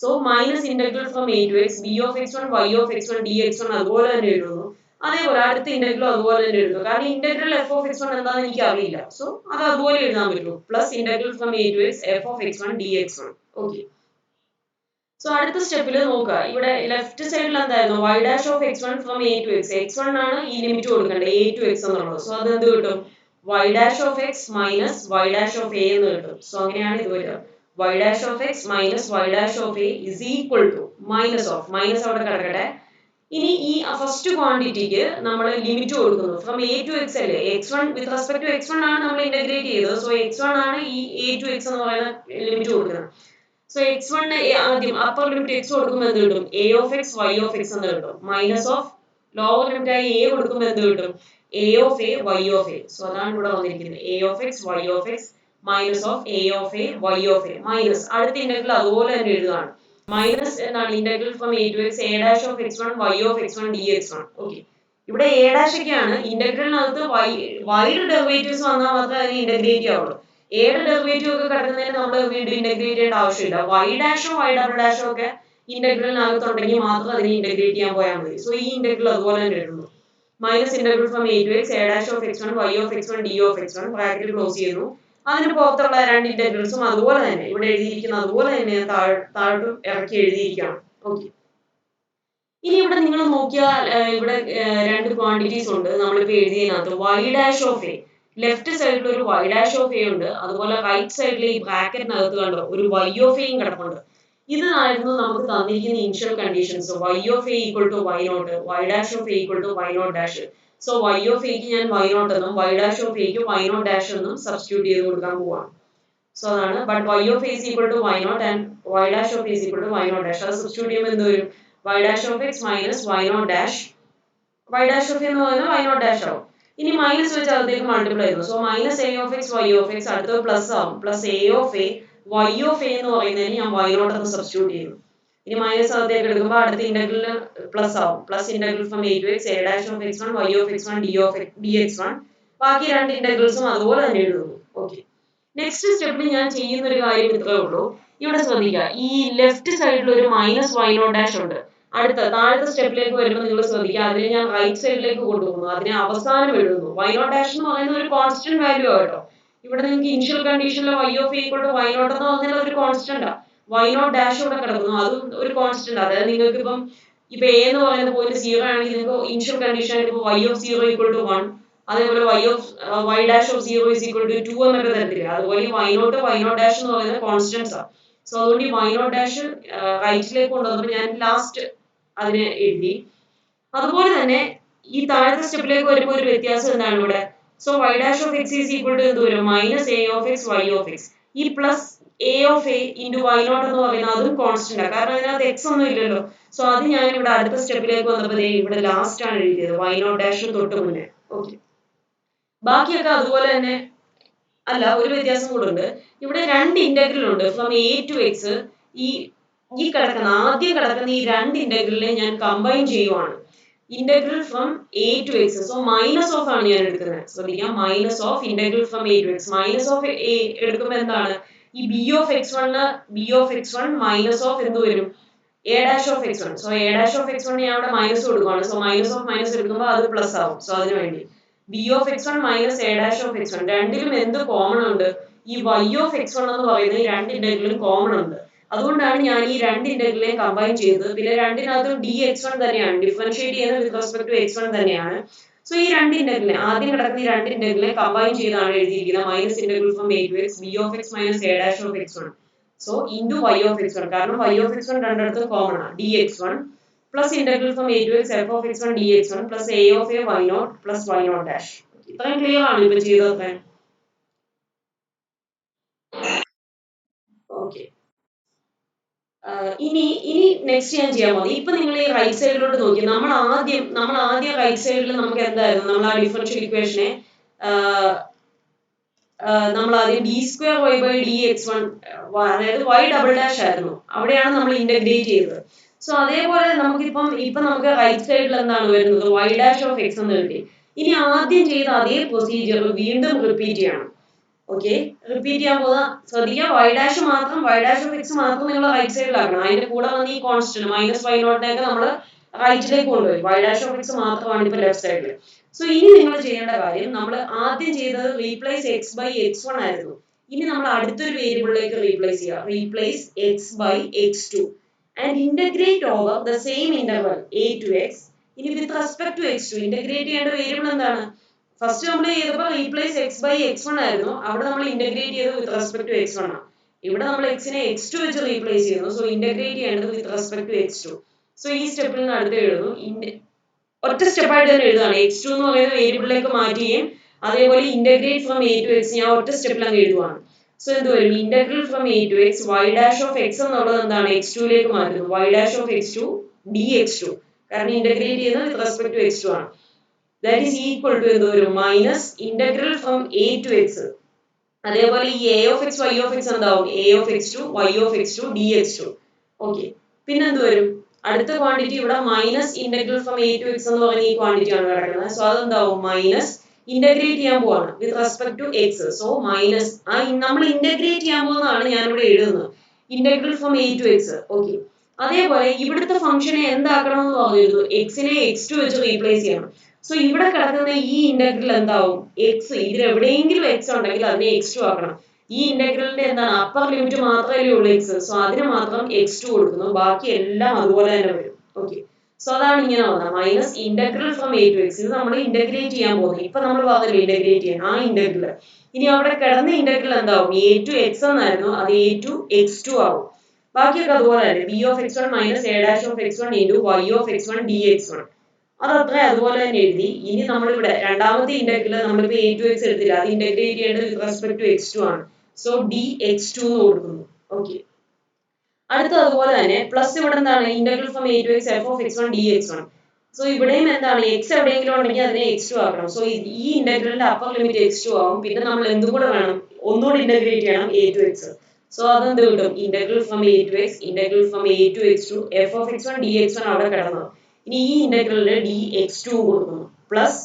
So minus integral from a to x b of x one y of x one d x one അതുപോലെ തന്നെ എഴുതുന്നു. അതേപോലെ അടുത്ത ഇന്റഗ്രൽ അതുപോലെ തന്നെ എഴുതുന്നു. കാരണം integral f of x one എന്താണെന്ന് എനിക്ക് അറിയില്ല. സോ അത് അതുപോലെ എഴുതാൻ പറ്റും. Plus integral from a to x f of x one d x one. Okay, so അടുത്ത സ്റ്റെപ്പിൽ നോക്കുക. ഇവിടെ ലെഫ്റ്റ് സൈഡിൽ എന്തായിരുന്നു, y dash of x one from a to x. X one ആണ് ഈ ലിമിറ്റ് കൊടുക്കേണ്ടത് എ ടു എക്സ് എന്നുള്ളത്. സോ അത് എന്ത് കിട്ടും, y dash of x minus y dash of A എന്ന് കിട്ടും. സോ അങ്ങനെയാണ് ഇത് വരിക. y dash of x minus y dash of a is equal to minus അവിടെ കിടക്കട്ടെ. ഇനി ഈ ഫസ്റ്റ് ക്വാണ്ടിറ്റിക്ക് നമ്മൾ ലിമിറ്റ് കൊടുക്കുന്നു ഫ്രം a to x അല്ലേ. x1 with respect to x1 ആണ് നമ്മൾ ഇന്റഗ്രേറ്റ് ചെയ്തത്. സോ x1 ആണ് ഈ a to x എന്ന് പറയുന്ന ലിമിറ്റ് കൊടുക്കുന്നത്. സോ x1 ആദ്യം അപ്പർ ലിമിറ്റ് x കൊടുക്കുമ്പോൾ എന്ത് കിട്ടും, a of x y of x എന്ന് കിട്ടും. മൈനസ് ഓഫ് ലോവർ ലിമിറ്റ് ആയി a കൊടുക്കുമ്പോൾ എന്ത് കിട്ടും, a of a y of a. So അതാണ് ഇവിടെ വന്നിരിക്കുന്നത് a of x y of x minus of a of a y of a minus അടുത്ത ഇന്റഗ്രൽ അതുപോലെ തന്നെ എഴുതുകയാണ്. മൈനസ് എന്താണ് integral from a to x a dash of x1 y of x1 dx1. Okay, ഇവിടെ a dash ഒക്കെയാണ് ഇന്റഗ്രലിനകത്ത് വൈയുടെ derivatives വന്നാൽ മാത്രമേ അതിനെ ഇന്റഗ്രേറ്റ് ചെയ്യാവുള്ളൂ. എയുടെ ഡെറിവേറ്റീവ് ഒക്കെ കിടക്കുന്നതിന് നമ്മൾ വീണ്ടും ഇന്റഗ്രേറ്റ് ചെയ്യേണ്ട ആവശ്യമില്ല. വൈ ഡാഷോ വൈ ഡബിൾ ഡാഷോ ഒക്കെ ഇന്റഗ്രലിനകത്തുണ്ടെങ്കിൽ മാത്രം അതിനെ ഇന്റഗ്രേറ്റ് ചെയ്യാൻ പോയാൽ മതി. സോ ഈ ഇന്റഗ്രൽ അതുപോലെ തന്നെ എഴുതുന്നു. Minus integral from a to x a dash of x1 y of x1 d of x1 bracket close ചെയ്യുന്നു. അതിന് പുറത്തുള്ള രണ്ട് ഇന്റഗ്രൽസും അതുപോലെ തന്നെ ഇവിടെ എഴുതിയിരിക്കുന്ന അതുപോലെ തന്നെ താഴോട്ടും ഇറക്കി എഴുതിയിരിക്കണം. ഓക്കെ, ഇനി ഇവിടെ നിങ്ങൾ നോക്കിയാൽ ഇവിടെ രണ്ട് ക്വാണ്ടിറ്റീസ് ഉണ്ട് നമ്മളിപ്പോൾ എഴുതിയതിനകത്ത്. Y dash of a left സൈഡിൽ ഒരു വൈ ഡാഷ് ഓഫ് എ ഉണ്ട്. അതുപോലെ റൈറ്റ് സൈഡിൽ ഈ ബ്രാക്കറ്റിനകത്ത് കണ്ടോ ഒരു വൈ ഓഫ് എയും കിടപ്പുണ്ട്. ഇതായിരുന്നു നമുക്ക് തന്നിരിക്കുന്ന initial conditions. Y of a equal to y nought, y dash of a equal to y not dash. So y of a ക്ക് ഞാൻ y നോട്ട് എന്നും y dash of a ക്ക് y നോട്ട് ഡാഷ് എന്നും substitute ചെയ്ത് കൊടുക്കാൻ പോവാണ്. So അതാണ് but y of a is equal to y nought and y dash of a is equal to y not dash. അത് substitute ചെയ്യുമ്പോൾ എന്ത് വരും, y dash of x minus y not dash. y dash of a എന്ന് പറയുന്നത് y not dash ആവും. ഇനി minus വെച്ച് അകത്തേക്ക് മൾട്ടിപ്ലൈ ചെയ്യുന്നു. So minus a of x y of x അടുത്തത് പ്ലസ് ആവും. Plus a of a y of a എന്ന് പറയുന്നതിന് ഞാൻ y നോട്ട് എന്ന് സബ്സ്റ്റിറ്റ്യൂട്ട് ചെയ്യുന്നു. ഇനി മൈനസ് അകത്തേക്ക് എടുക്കുമ്പോൾ അടുത്ത ഇന്റഗ്രൽ പ്ലസ് ആവും. Plus integral from a to x a dash of x1 y of x1 dx1. ബാക്കി രണ്ട് ഇന്റഗ്രൽസും അതുപോലെ തന്നെ എഴുതുന്നു. ഓക്കെ, നെക്സ്റ്റ് സ്റ്റെപ്പിൽ ഞാൻ ചെയ്യുന്ന ഒരു കാര്യം ഇത്രേ ഉള്ളൂ. ഇവിടെ ശ്രദ്ധിക്കുക, ഈ ലെഫ്റ്റ് സൈഡിൽ ഒരു മൈനസ് y നോട്ട് ഡാഷ് ഉണ്ട്. അടുത്ത താഴത്തെ സ്റ്റെപ്പിലേക്ക് വരുമ്പോൾ നിങ്ങൾ ശ്രദ്ധിക്കുക, അതിനെ ഞാൻ റൈറ്റ് സൈഡിലേക്ക് കൊണ്ടുപോകുന്നു. അതിനെ അവസാനം എഴുതുന്നു. y നോട്ട് ഡാഷ് എന്ന് പറയുന്നത് ഒരു കോൺസ്റ്റന്റ് വാല്യൂ ആട്ടോ. ഇവിടെ നിങ്ങൾക്ക് ഇനിഷ്യൽ കണ്ടീഷനിൽ y of a equal to y nought എന്ന് പറഞ്ഞാൽ ഒരു കോൺസ്റ്റന്റ് ആ. y നോട്ട് ഡാഷ് ഇവിടെ കിടക്കുന്നു, അതും ഒരു കോൺസ്റ്റന്റ്. അതായത് നിങ്ങൾക്ക് ഇപ്പൊ a എന്ന് പറയുന്ന പോയിന്റ് 0 ആണെങ്കിൽ നിങ്ങൾക്ക് ഇനിഷ്യൽ കണ്ടീഷൻ ആയിട്ട് y of 0 equal to 1, അതേപോലെ y dash of 0 is equal to 2 എന്നൊക്കെ തരത്തില്ല. അതുപോലെ y നോട്ട് ഡാഷ് എന്ന് പറയുന്ന കോൺസ്റ്റന്റ്സ് ആണ്. സോ അതുകൊണ്ട് y നോട്ട് ഡാഷ് റൈറ്റിലേക്ക് കൊണ്ടുവന്നപ്പോൾ ഞാൻ ലാസ്റ്റ് അതിനെ എഴുതി. അതുപോലെ തന്നെ ഈ താഴത്തെ സ്റ്റെപ്പിലേക്ക് വരുമ്പോൾ ഒരു വ്യത്യാസം എന്താണ് ഇവിടെ. So y dash of x is equal to എന്ത് വരും, minus a of x y of x. ഈ plus a of a into y nought എന്ന് പറയുന്നത് അതും കോൺസ്റ്റന്റ് ആണ്. കാരണം അതിനകത്ത് x ഒന്നും ഇല്ലല്ലോ. സോ അത് ഞാൻ ഇവിടെ അടുത്ത സ്റ്റെപ്പിലേക്ക് വന്നപ്പോൾ ഇവിടെ ലാസ്റ്റ് ആണ് എഴുതിയത് y നോട്ട് ഡാഷിന് തൊട്ട് മുന്നേ. ഓക്കെ, ബാക്കിയൊക്കെ അതുപോലെ തന്നെ അല്ല, ഒരു വ്യത്യാസം കൂടെ ഉണ്ട്. ഇവിടെ രണ്ട് ഇന്റഗ്രൽ ഉണ്ട്. ഫ്രം എ ടു എക്സ് ഈ ആദ്യം കിടക്കുന്ന ഈ രണ്ട് ഇന്റഗ്രലിനെ ഞാൻ കമ്പൈൻ ചെയ്യുവാണ്. Integral from a to x. So minus of ആണ് ഞാൻ എടുക്കുന്നത്. ശ്രദ്ധിക്കാം, minus of integral from a to x. Minus of a എടുക്കുമ്പോൾ എന്താണ്, ഈ b of x one minus of എന്ത് വരും, a dash of x one. So a dash of x one ഞാൻ അവിടെ മൈനസ് കൊടുക്കുകയാണ്. സോ മൈനസ് ഓഫ് മൈനസ് എടുക്കുമ്പോൾ അത് പ്ലസ് ആവും. സോ അതിനു വേണ്ടി B of x one minus a dash of x one. രണ്ടിലും എന്ത് കോമൺ ഉണ്ട്, ഈ വൈ ഓഫ് എക്സ് വൺ എന്ന് പറയുന്ന ഈ രണ്ട് ഇന്റഗ്രലും കോമൺ ഉണ്ട്. അതുകൊണ്ടാണ് ഞാൻ ഈ രണ്ട് ഇന്റഗ്രലിനെ കമ്പൈൻ ചെയ്തത്. പിന്നെ രണ്ടിനകത്തും ഡി എക്സ് വൺ തന്നെയാണ്, ഡിഫറൻഷിയേറ്റ് ചെയ്യുന്നത് with respect to x one തന്നെയാണ്. സോ ഈ രണ്ട് ഇന്റഗ്രലിനെ ആദ്യം കിടക്കുന്ന ഈ രണ്ട് ഇന്റഗ്രലിനെ കമ്പൈൻ ചെയ്താണ് എഴുതിയിരിക്കുന്നത്. Minus integral from a to x b of x minus a dash of x one. So into y of x one, കാരണം വൈ ഓഫ് എക്സ് വൺ രണ്ടിടത്തും കോമൺ ആണ്, d x one plus integral from a to x f of x one d x one plus a of a y not plus y not dash. ഇത്രയും clear ആണ് ഇപ്പൊ ചെയ്തതൊക്കെ? Okay. ഇനി next ഞാൻ ചെയ്യാൻ പോകുന്നത്, ഇപ്പൊ നിങ്ങൾ ഈ റൈറ്റ് സൈഡിലോട്ട് നോക്കി, നമ്മൾ ആദ്യം റൈറ്റ് സൈഡിൽ നമുക്ക് എന്തായിരുന്നു, നമ്മൾ ആ ഡിഫറൻഷ്യൽ ഇക്വേഷനെ നമ്മൾ ആദ്യം d square y by d x one, അതായത് വൈ ഡബിൾ ഡാഷ് ആയിരുന്നു, അവിടെയാണ് നമ്മൾ ഇന്റഗ്രേറ്റ് ചെയ്തത്. സോ അതേപോലെ നമുക്ക് റൈറ്റ് സൈഡിൽ എന്താണ് വരുന്നത്, വൈ ഡാഷ് ഓഫ് എക്സ് എന്ന് കിട്ടി. ഇനി ആദ്യം ചെയ്ത അതേ പ്രൊസീജിയർ വീണ്ടും റിപ്പീറ്റ് ചെയ്യണം. ഓക്കെ, റിപ്പീറ്റ് ചെയ്യാൻ പോകുന്ന, ശ്രദ്ധിക്കുക, വൈ ഡാഷ് ഓഫ് എക്സ് മാത്രം നിങ്ങൾ റൈറ്റ് സൈഡിലാക്കണം. അതിന്റെ കൂടെ വന്ന് ഈ കോൺസ്റ്റന്റ് മൈനസ് വൈ നോട്ടിനെയൊക്കെ നമ്മൾ റൈറ്റിലേക്ക് കൊണ്ടുപോയി. വൈ ഡാഷ് ഓഫ് എക്സ് മാത്രമാണ് ഇപ്പൊ ലെഫ്റ്റ് സൈഡിൽ. സോ ഇനി നിങ്ങൾ ചെയ്യേണ്ട കാര്യം, നമ്മൾ ആദ്യം ചെയ്തത് replace x by x one ആയിരുന്നു. ഇനി നമ്മൾ അടുത്തൊരു വേരിയബിളിലേക്ക് റീപ്ലേസ് ചെയ്യുക. Replace x by x two and integrate over the same interval a to x. ഇനി with respect to x two integrate ചെയ്യേണ്ട വേരിയബിൾ എന്താണ്, ഫസ്റ്റ് നമ്മൾ ചെയ്തപ്പോൾ replace x by x one ആയിരുന്നു, അവിടെ നമ്മൾ ഇന്റഗ്രേറ്റ് ചെയ്തത് with respect to x one ആണ്. ഇവിടെ നമ്മൾ എക്സിനെ എക്സ് ടു വെച്ച് റീപ്ലേസ് ചെയ്യുന്നു. സോ ഇന്റഗ്രേറ്റ് ചെയ്യേണ്ടത് with respect to x two. So ഈ സ്റ്റെപ്പിൽ നിന്ന് അടുത്ത് എഴുതുന്നു, ഒറ്റ സ്റ്റെപ്പായിട്ട് തന്നെ എഴുതുകയാണ്. എക്സ് ടു എന്ന് പറയുന്ന വേരിയബിളിലേക്ക് മാറ്റുകയും അതേപോലെ integrate from a to x ഞാൻ ഒറ്റ സ്റ്റെപ്പിൽ അങ്ങ് എഴുതുവാണ്. സോ എന്ത് വരും, integral from a to x y dash of x എന്നുള്ളത് എന്താണ്, എക്സ് ടുയിലേക്ക് മാറ്റുന്നു. Y dash of x two d x two, കാരണം ഇന്റഗ്രേറ്റ് ചെയ്യുന്നത് with respect to x two ആണ്. ദാറ്റ് ഈസ് ഈക്വൽ ടു എന്ത് വരും, minus integral from a to x. അതേപോലെ ഈ a of x y of x എന്താവും, A of x two y of x two d x two. Okay, പിന്നെ എന്ത് വരും, അടുത്ത ക്വാണ്ടിറ്റി ഇവിടെ minus integral from a to x എന്ന് പറഞ്ഞ ഈ ക്വാണ്ടിറ്റി ആണ് കിടക്കുന്നത്. സോ അതെന്താവും, മൈനസ് ഇന്റഗ്രേറ്റ് ചെയ്യാൻ പോവാണ് with respect to x. So minus നമ്മൾ ഇന്റഗ്രേറ്റ് ചെയ്യാൻ പോകുന്നതാണ് ഞാനിവിടെ എഴുതുന്നത്, integral from a to x. Okay, അതേപോലെ ഇവിടുത്തെ ഫംഗ്ഷനെ എന്താക്കണം എന്ന് പറഞ്ഞിരുന്നു, എക്സിനെ എക്സ് ടു വെച്ച് റീപ്ലേസ് ചെയ്യണം. സോ ഇവിടെ കിടക്കുന്ന ഈ ഇന്റഗ്രൽ എന്താവും, എക്സ്, ഇതിൽ എവിടെയെങ്കിലും എക്സ് ഉണ്ടെങ്കിൽ അതിനെ എക്സ് ടു ആക്കണം. ഈ ഇന്റഗ്രലിന്റെ എന്താണ്, അപ്പർ ലിമിറ്റ് മാത്രമേ ഉള്ളൂ എക്സ്. സോ അതിന് മാത്രം എക്സ് ടു കൊടുക്കുന്നു, ബാക്കി എല്ലാം അതുപോലെ തന്നെ വരും. ഓക്കെ, സോ അതാണ് ഇങ്ങനെ വന്നത്, minus integral from a to x. ഇത് നമ്മൾ ഇന്റഗ്രേറ്റ് ചെയ്യാൻ പോകുന്നത്, ഇപ്പൊ നമ്മൾ പറഞ്ഞല്ലോ ഇന്റഗ്രേറ്റ് ചെയ്യാൻ, ആ ഇന്റഗ്രൽ. ഇനി അവിടെ കിടന്ന ഇന്റഗ്രൽ എന്താവും, എ ടു എക്സ് എന്നായിരുന്നു, അത് എ ടു എക്സ് ടു ആവും. ബാക്കിയൊക്കെ അതുപോലെ തന്നെ, b of x one minus a dash of x one into y of x one d x one. അതത്ര അതുപോലെ തന്നെ എഴുതി. ഇനി നമ്മളിവിടെ രണ്ടാമത്തെ ഇന്റഗ്രൽ നമ്മളിപ്പോ എ ടു എക്സ് എടുത്തില്ല, അത് ഇന്റഗ്രേറ്റ് ചെയ്യേണ്ടത് with respect to x two ആണ്. സോ ഡി എക്സ് ടു എന്ന് കൊടുക്കുന്നു. ഓക്കെ, അടുത്ത അതുപോലെ തന്നെ പ്ലസ് ഇവിടെ എന്താണ്, integral from a to x f of x one d x one. So ഇവിടെയും എന്താണ്, എക്സ് എവിടെയെങ്കിലും ഉണ്ടെങ്കിൽ അതിനെ എക്സ് ടു ആക്കണം. സോ ഈ ഇന്റഗ്രലിന്റെ അപ്പർ ലിമിറ്റ് എക്സ് ടു ആവും. പിന്നെ നമ്മൾ എന്തും കൂടെ വേണം, ഒന്നുകൂടി ഇന്റഗ്രേറ്റ് ചെയ്യണം എ ടു എക്സ്. സോ അതെന്ത് കിട്ടും, integral from a to x integral from a to x two f of x one d x one അവിടെ കിടന്നത്. ഇനി ഈ ഇന്റഗ്രലിന് ഡി എക്സ് ടു കൊടുക്കുന്നു. പ്ലസ്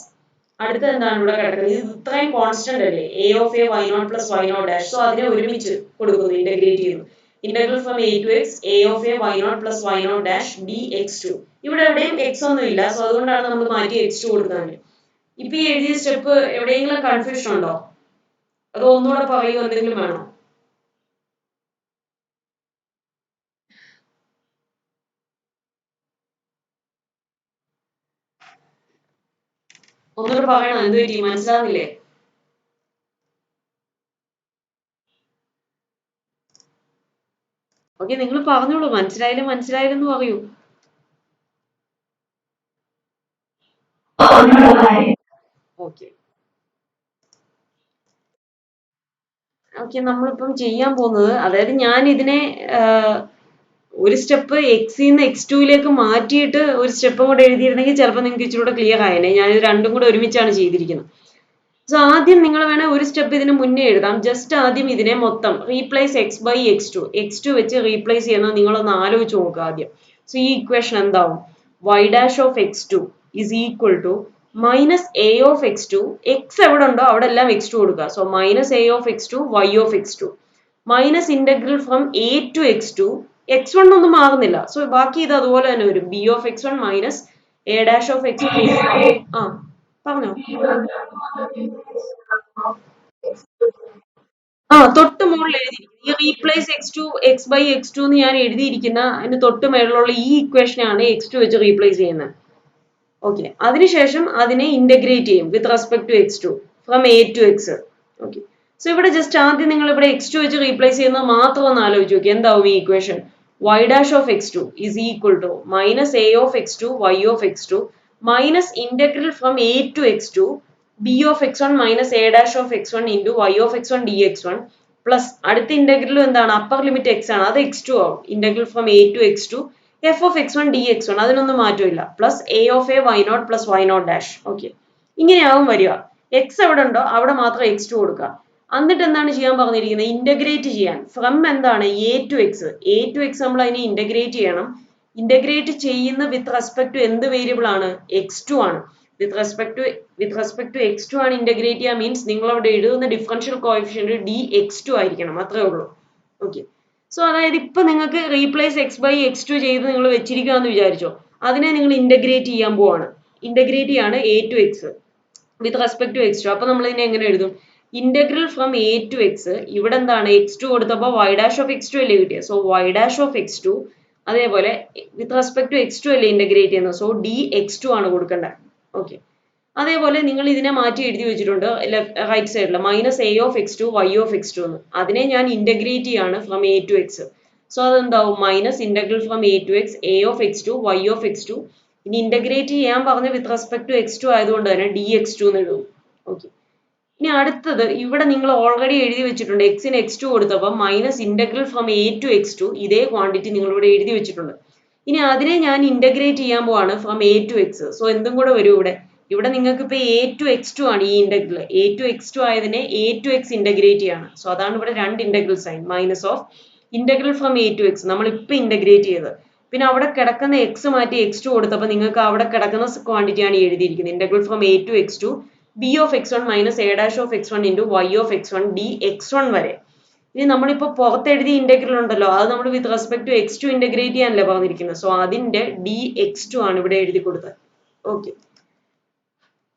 അടുത്ത എന്താണ് ഇവിടെ കിടക്കുന്നത്, ഇത് ഇത്രയും കോൺസ്റ്റന്റ് അല്ലേ, a of a y not plus y not dash. So അതിനെ ഒരുമിച്ച് കൊടുക്കുന്നു, ഇന്റഗ്രേറ്റ് ചെയ്യുന്നു. Integral from a to x a of a y not plus y not dash D x two. ഇവിടെ എവിടെയും എക്സ് ഒന്നും ഇല്ല, സോ അതുകൊണ്ടാണ് നമ്മൾ മാറ്റി എക്സ് ടു കൊടുക്കുന്നത്. ഇപ്പൊ ഈ എഴുതിയ സ്റ്റെപ്പ് എവിടെയെങ്കിലും കൺഫ്യൂഷൻ ഉണ്ടോ, അതോ ഒന്നുകൂടെ പറയുമോ, എന്തെങ്കിലും വേണോ? ഒന്നുകൂടെ പറയണോ, എന്ത് പറ്റി, മനസ്സിലാവുന്നില്ലേ? ഓക്കെ, നിങ്ങൾ പറഞ്ഞോളൂ, മനസ്സിലായില്ലെന്ന് പറയൂ. ഓക്കെ ഓക്കെ, നമ്മളിപ്പം ചെയ്യാൻ പോകുന്നത്, അതായത് ഞാൻ ഇതിനെ ഒരു സ്റ്റെപ്പ് എക്സിന്ന് എക്സ് ടുയിലേക്ക് മാറ്റിയിട്ട് ഒരു സ്റ്റെപ്പ് കൂടെ എഴുതിയിരുന്നെങ്കിൽ ചിലപ്പോൾ നിങ്ങൾക്ക് ഇച്ചിരി കൂടെ ക്ലിയർ ആയേനെ. ഞാനിത് രണ്ടും കൂടെ ഒരുമിച്ചാണ് ചെയ്തിരിക്കുന്നത്. സോ ആദ്യം നിങ്ങൾ വേണേൽ ഒരു സ്റ്റെപ്പ് ഇതിന് മുന്നേ എഴുതാം. ജസ്റ്റ് ആദ്യം ഇതിനെ മൊത്തം replace x by x two വെച്ച് റീപ്ലേസ് ചെയ്യുന്നത് നിങ്ങളൊന്ന് ആലോചിച്ച് നോക്കുക ആദ്യം. സോ ഈ ഇക്വേഷൻ എന്താവും? Y dash of x two is equal to minus a of x two. X എവിടെ ഉണ്ടോ അവിടെ എല്ലാം എക്സ് ടു കൊടുക്കുക. So minus a of x two y of x two minus integral from a to x two. X one ഒന്നും മാറുന്നില്ല. So ബാക്കി ഇത് അതുപോലെ തന്നെ വരും. B of x one minus a dash of x two. ആ പറഞ്ഞോ. ആ തൊട്ട് മുകളിൽ എഴുതിയിരിക്കുന്നു ഈ replace x two x by x two എന്ന് ഞാൻ എഴുതിയിരിക്കുന്ന അതിന് തൊട്ട് മേളിലുള്ള ഈ ഇക്വേഷനാണ് എക്സ് ടു വെച്ച് റീപ്ലേസ് ചെയ്യുന്നത്. ഓക്കെ, അതിനുശേഷം അതിനെ ഇന്റഗ്രേറ്റ് ചെയ്യും with respect to x two from a to x. Okay, so ഇവിടെ ജസ്റ്റ് ആദ്യം നിങ്ങൾ ഇവിടെ എക്സ് ടു വെച്ച് റീപ്ലേസ് ചെയ്യുന്നത് മാത്രം ഒന്ന് ആലോചിച്ച് നോക്കി. എന്താവും ഈ equation? Y dash of x two is equal to minus a of x two y of x two minus integral from a to x two b of x one minus a dash of x one into y of x one d x one plus അടുത്ത ഇന്റഗ്രലും എന്താണ്? Upper limit x ആണ്, അത് x two ആവും. Integral from a to x two f of x one d x one അതിനൊന്നും മാറ്റമില്ല. Plus a of a y not plus y not dash. Okay, ഇങ്ങനെയാവും വരിക. എക്സ് എവിടെ ഉണ്ടോ അവിടെ മാത്രം എക്സ് ടു കൊടുക്കുക. എന്നിട്ട് എന്താണ് ചെയ്യാൻ പറഞ്ഞിരിക്കുന്നത്? ഇന്റഗ്രേറ്റ് ചെയ്യാൻ. ഫ്രം എന്താണ്? A to x. A to x നമ്മൾ അതിനെ ഇന്റഗ്രേറ്റ് ചെയ്യണം. ഇന്റഗ്രേറ്റ് ചെയ്യുന്ന വിത്ത് റെസ്പെക്ട് ടു എന്ത് വേരിയബിൾ ആണ്? എക്സ് ടു ആണ്. With respect to x two ആണ് ഇന്റഗ്രേറ്റ് ചെയ്യുക. മീൻസ് നിങ്ങൾ അവിടെ എഴുതുന്ന differential coefficient d x two ആയിരിക്കണം. അത്രേ ഉള്ളൂ. ഓക്കെ, സോ അതായത് ഇപ്പൊ നിങ്ങൾക്ക് replace x by x two ചെയ്ത് നിങ്ങൾ വെച്ചിരിക്കുക എന്ന് വിചാരിച്ചോ. അതിനെ നിങ്ങൾ ഇന്റഗ്രേറ്റ് ചെയ്യാൻ പോവാണ്. ഇന്റഗ്രേറ്റ് ചെയ്യാണ് a to x with respect to x two. അപ്പൊ നമ്മൾ ഇതിനെ എങ്ങനെ എഴുതും? Integral from a to x. ഇവിടെ എന്താണ്? എക്സ് ടു കൊടുത്തപ്പോൾ y dash of x two അല്ലേ കിട്ടിയത്. So y dash of x two അതേപോലെ with respect to x two അല്ലേ ഇന്റഗ്രേറ്റ് ചെയ്യുന്നത്. സോ ഡി എക്സ് ടു ആണ് കൊടുക്കേണ്ടത്. ഓക്കെ, അതേപോലെ നിങ്ങൾ ഇതിനെ മാറ്റി എഴുതി വെച്ചിട്ടുണ്ട് റൈറ്റ് സൈഡിൽ minus a of x two y of x two എന്ന്. അതിനെ ഞാൻ ഇന്റഗ്രേറ്റ് ചെയ്യാണ് from a to x. So അതെന്താവും? Minus integral from a to x a of x two y of x two. ഇനി ഇന്റഗ്രേറ്റ് ചെയ്യാൻ പറഞ്ഞ with respect to x two ആയതുകൊണ്ട് തന്നെ ഡി എക്സ് ടു എന്ന് എഴുതും. ഓക്കെ, ഇനി അടുത്തത് ഇവിടെ നിങ്ങൾ ഓൾറെഡി എഴുതി വെച്ചിട്ടുണ്ട്. എക്സിന് എക്സ് ടു കൊടുത്തപ്പോൾ minus integral from a to x two. ഇതേ ക്വാണ്ടിറ്റി നിങ്ങൾ ഇവിടെ എഴുതി വെച്ചിട്ടുണ്ട്. ഇനി അതിനെ ഞാൻ ഇന്റഗ്രേറ്റ് ചെയ്യാൻ പോവാണ് from a to x. So എന്തും കൂടെ വരും ഇവിടെ. ഇവിടെ നിങ്ങൾക്ക് ഇപ്പൊ എ ടു എക്സ് ടു ആണ് ഈ integral. A to x two ആയതിനെ എ ടു എക്സ് ഇന്റഗ്രേറ്റ് ചെയ്യാണ്. സോ അതാണ് ഇവിടെ രണ്ട് integral sign. Minus of integral from a to x നമ്മൾ ഇപ്പൊ ഇന്റഗ്രേറ്റ് ചെയ്തത്. പിന്നെ അവിടെ കിടക്കുന്ന എക്സ് മാറ്റി എക്സ് ടു കൊടുത്തപ്പോൾ നിങ്ങൾക്ക് അവിടെ കിടക്കുന്ന ക്വാണ്ടിറ്റി ആണ് എഴുതിയിരിക്കുന്നത്. Integral from a to x two b of x one minus a dash of x one into y of x one d x one വരെ. ഇനി നമ്മളിപ്പോൾ പുറത്തെഴുതിയ ഇന്റഗ്രൽ ഉണ്ടല്ലോ, അത് നമ്മൾ with respect to x two integrate ചെയ്യാനല്ലേ പറഞ്ഞിരിക്കുന്നത്. So അതിന്റെ ഡി എക്സ് ടു ആണ് ഇവിടെ എഴുതി കൊടുത്തത്. ഓക്കെ,